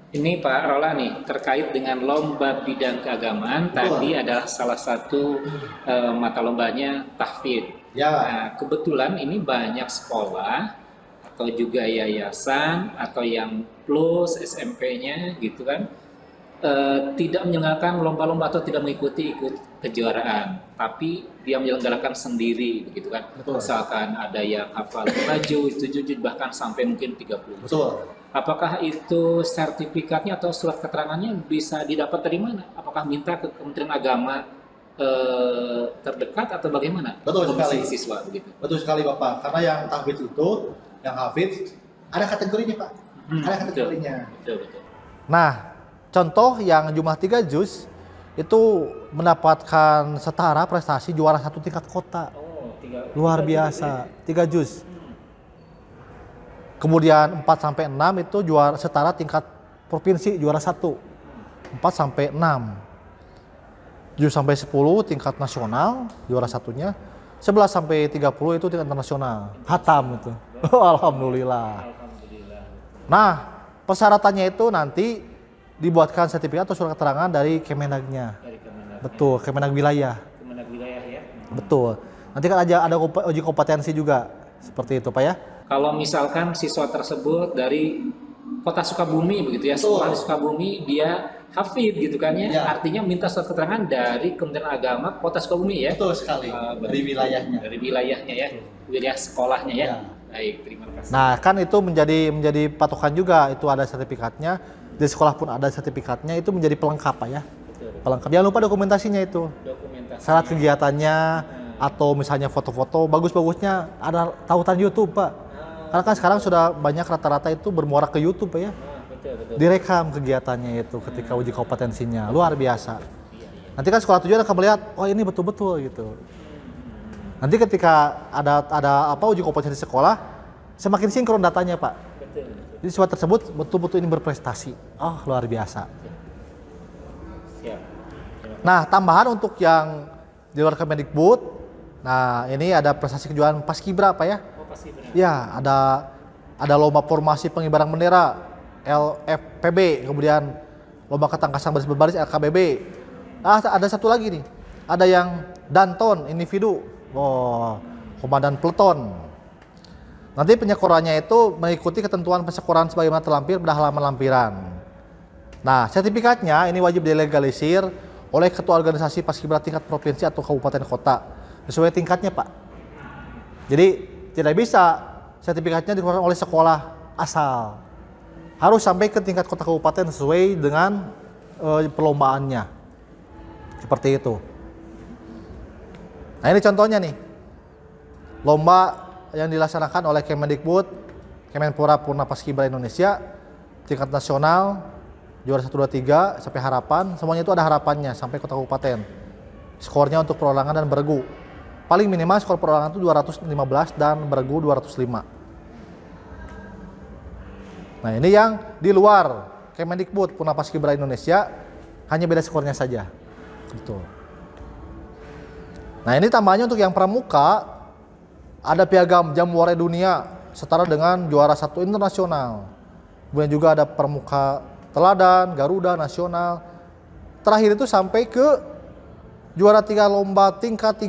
Ini Pak Rola nih, terkait dengan lomba bidang keagamaan, tadi adalah salah satu mata lombanya tahfidz. Ya. Nah, kebetulan ini banyak sekolah atau juga yayasan atau yang plus SMP-nya gitu kan, tidak menyelenggarakan lomba-lomba atau tidak mengikuti kejuaraan, tapi dia menyelenggarakan sendiri begitu kan. Betul. Misalkan ada yang hafal 5 juz, 7 juz, bahkan sampai mungkin 30 juz. Betul. Apakah itu sertifikatnya atau surat keterangannya bisa didapat dari mana? Apakah minta ke Kementerian Agama terdekat atau bagaimana? Betul sekali. Siswa begitu. Betul sekali Bapak, karena yang tahfidz itu, yang hafidz ada kategorinya Pak. Ada kategorinya. Betul. Nah, contoh yang jumlah 3 juz itu mendapatkan setara prestasi juara 1 tingkat kota. Luar biasa, 3 juz. Kemudian 4 sampai 6 itu juara setara tingkat provinsi juara 1. 4 sampai 6. 7 sampai 10 tingkat nasional juara satunya. 11 sampai 30 itu tingkat internasional. Hatam itu. Alhamdulillah. Nah, persyaratannya itu nanti dibuatkan sertifikat atau surat keterangan dari Kemenagnya. Betul, Kemenag wilayah. Kemenag wilayah ya. Betul. Nanti kan ada uji kompetensi juga. Seperti itu Pak ya. Kalau misalkan siswa tersebut dari Kota Sukabumi begitu ya, sekolah di Sukabumi, dia hafid gitu kan ya. Artinya minta surat keterangan dari Kementerian Agama Kota Sukabumi ya. Betul sekali. Dari wilayahnya. Dari wilayahnya ya. Wilayah sekolahnya ya. Baik, terima kasih. Nah, kan itu menjadi patokan juga, itu ada sertifikatnya. Di sekolah pun ada sertifikatnya, itu menjadi pelengkap Pak ya. Betul. Pelengkap. Jangan lupa dokumentasinya itu. Dokumentasi. Syarat kegiatannya atau misalnya foto-foto, bagus-bagusnya ada tautan YouTube Pak. Karena kan sekarang sudah banyak rata-rata itu bermuara ke YouTube Pak ya. Betul. Direkam kegiatannya itu ketika uji kompetensinya, luar biasa. Nanti kan sekolah tujuan akan melihat, oh ini betul-betul gitu. Nanti ketika ada uji kompetensi sekolah, semakin sinkron datanya Pak. Betul. Jadi siswa tersebut betul-betul ini berprestasi. Oh luar biasa. Siap. Nah tambahan untuk yang di luar Kemendikbud, nah ini ada prestasi kejuaraan Paskibra Pak ya. Oh, pasti benar. Ya ada lomba formasi pengibaran bendera LFPB, kemudian lomba ketangkasan baris berbaris LKBB. Nah, ada satu lagi nih, ada yang Danton individu, komandan peleton. Nanti penyekorannya itu mengikuti ketentuan penyekoran sebagaimana terlampir pada halaman lampiran. Nah, sertifikatnya ini wajib dilegalisir oleh ketua organisasi Paskibra tingkat provinsi atau kabupaten kota sesuai tingkatnya Pak. Jadi tidak bisa sertifikatnya dikeluarkan oleh sekolah asal. Harus sampai ke tingkat kota kabupaten sesuai dengan perlombaannya. Seperti itu. Nah ini contohnya nih. Lomba yang dilaksanakan oleh Kemendikbud, Kemenpora Purna Paskibra Indonesia, tingkat nasional, juara 1, 2, 3, sampai harapan. Semuanya itu ada harapannya sampai kota kabupaten. Skornya untuk perorangan dan beregu. Paling minimal skor perorangan itu 215 dan beregu 205. Nah ini yang di luar Kemendikbud Purna Paskibra Indonesia, hanya beda skornya saja. Betul. Nah ini tambahannya untuk yang pramuka, ada piagam Jamware Dunia setara dengan juara 1 internasional. Kemudian juga ada pramuka teladan, Garuda nasional. Terakhir itu sampai ke juara 3 lomba tingkat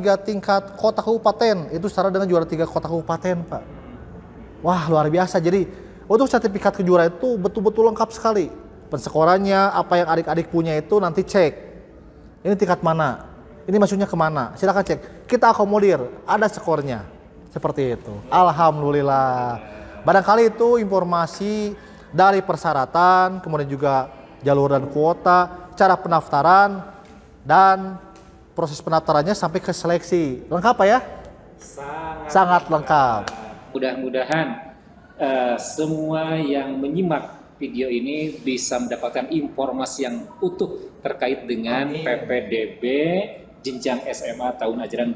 kota kabupaten, itu setara dengan juara 3 kota kabupaten Pak. Wah luar biasa. Jadi untuk sertifikat kejuaraan itu betul-betul lengkap sekali. Pensekorannya, apa yang adik-adik punya itu nanti cek. Ini tingkat mana? Ini maksudnya kemana? Silakan cek. Kita akomodir, ada skornya. Seperti itu. Alhamdulillah. Barangkali itu informasi dari persyaratan, kemudian juga jalur dan kuota, cara pendaftaran, dan proses pendaftarannya sampai ke seleksi. Lengkap Pak ya? Sangat lengkap. Mudah-mudahan semua yang menyimak video ini bisa mendapatkan informasi yang utuh terkait dengan PPDB jenjang SMA tahun ajaran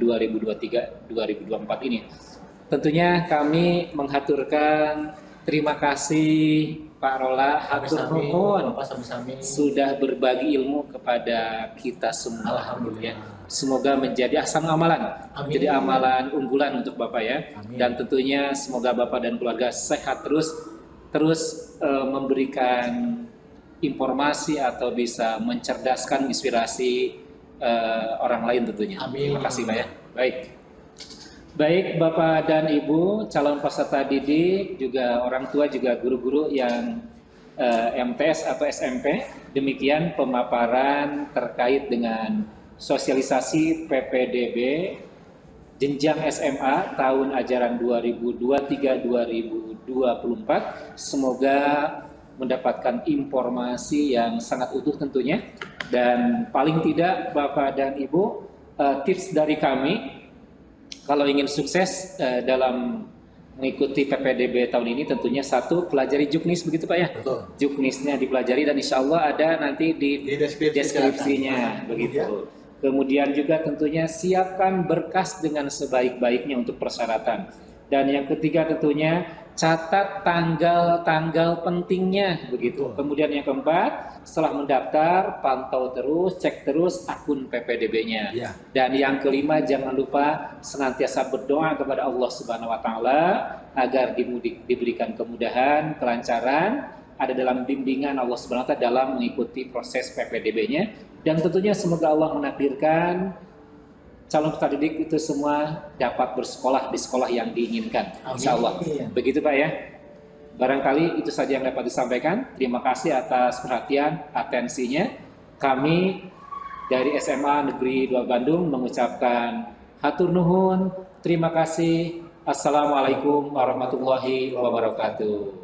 2023-2024 ini. Tentunya kami menghaturkan terima kasih Pak Rola, hatur nuhun sudah berbagi ilmu kepada kita semua. Ya. Semoga menjadi asam amalan, menjadi amalan unggulan untuk Bapak ya. Amin. Dan tentunya semoga Bapak dan keluarga sehat terus memberikan informasi atau bisa mencerdaskan inspirasi orang lain tentunya. Amin. Terima kasih Pak ya. Baik Bapak dan Ibu calon peserta didik, juga orang tua, juga guru-guru yang MTS atau SMP, demikian pemaparan terkait dengan sosialisasi PPDB jenjang SMA tahun ajaran 2023-2024. Semoga mendapatkan informasi yang sangat utuh tentunya, dan paling tidak Bapak dan Ibu, tips dari kami kalau ingin sukses dalam mengikuti PPDB tahun ini tentunya satu pelajari juknis begitu Pak ya. Betul. Juknisnya dipelajari dan insya Allah ada nanti di deskripsinya begitu. Kemudian juga tentunya siapkan berkas dengan sebaik-baiknya untuk persyaratan. Dan yang ketiga tentunya catat tanggal-tanggal pentingnya begitu. Kemudian yang keempat, setelah mendaftar pantau terus, cek terus akun PPDB-nya. Ya. Dan yang kelima jangan lupa senantiasa berdoa kepada Allah Subhanahu wa taala agar diberikan kemudahan, kelancaran, ada dalam bimbingan Allah Subhanahu wa taala dalam mengikuti proses PPDB-nya, dan tentunya semoga Allah menakdirkan calon peserta didik itu semua dapat bersekolah di sekolah yang diinginkan. Insya Allah. Begitu Pak ya. Barangkali itu saja yang dapat disampaikan. Terima kasih atas perhatian, atensinya. Kami dari SMA Negeri 2 Bandung mengucapkan hatur nuhun, terima kasih. Assalamualaikum warahmatullahi wabarakatuh.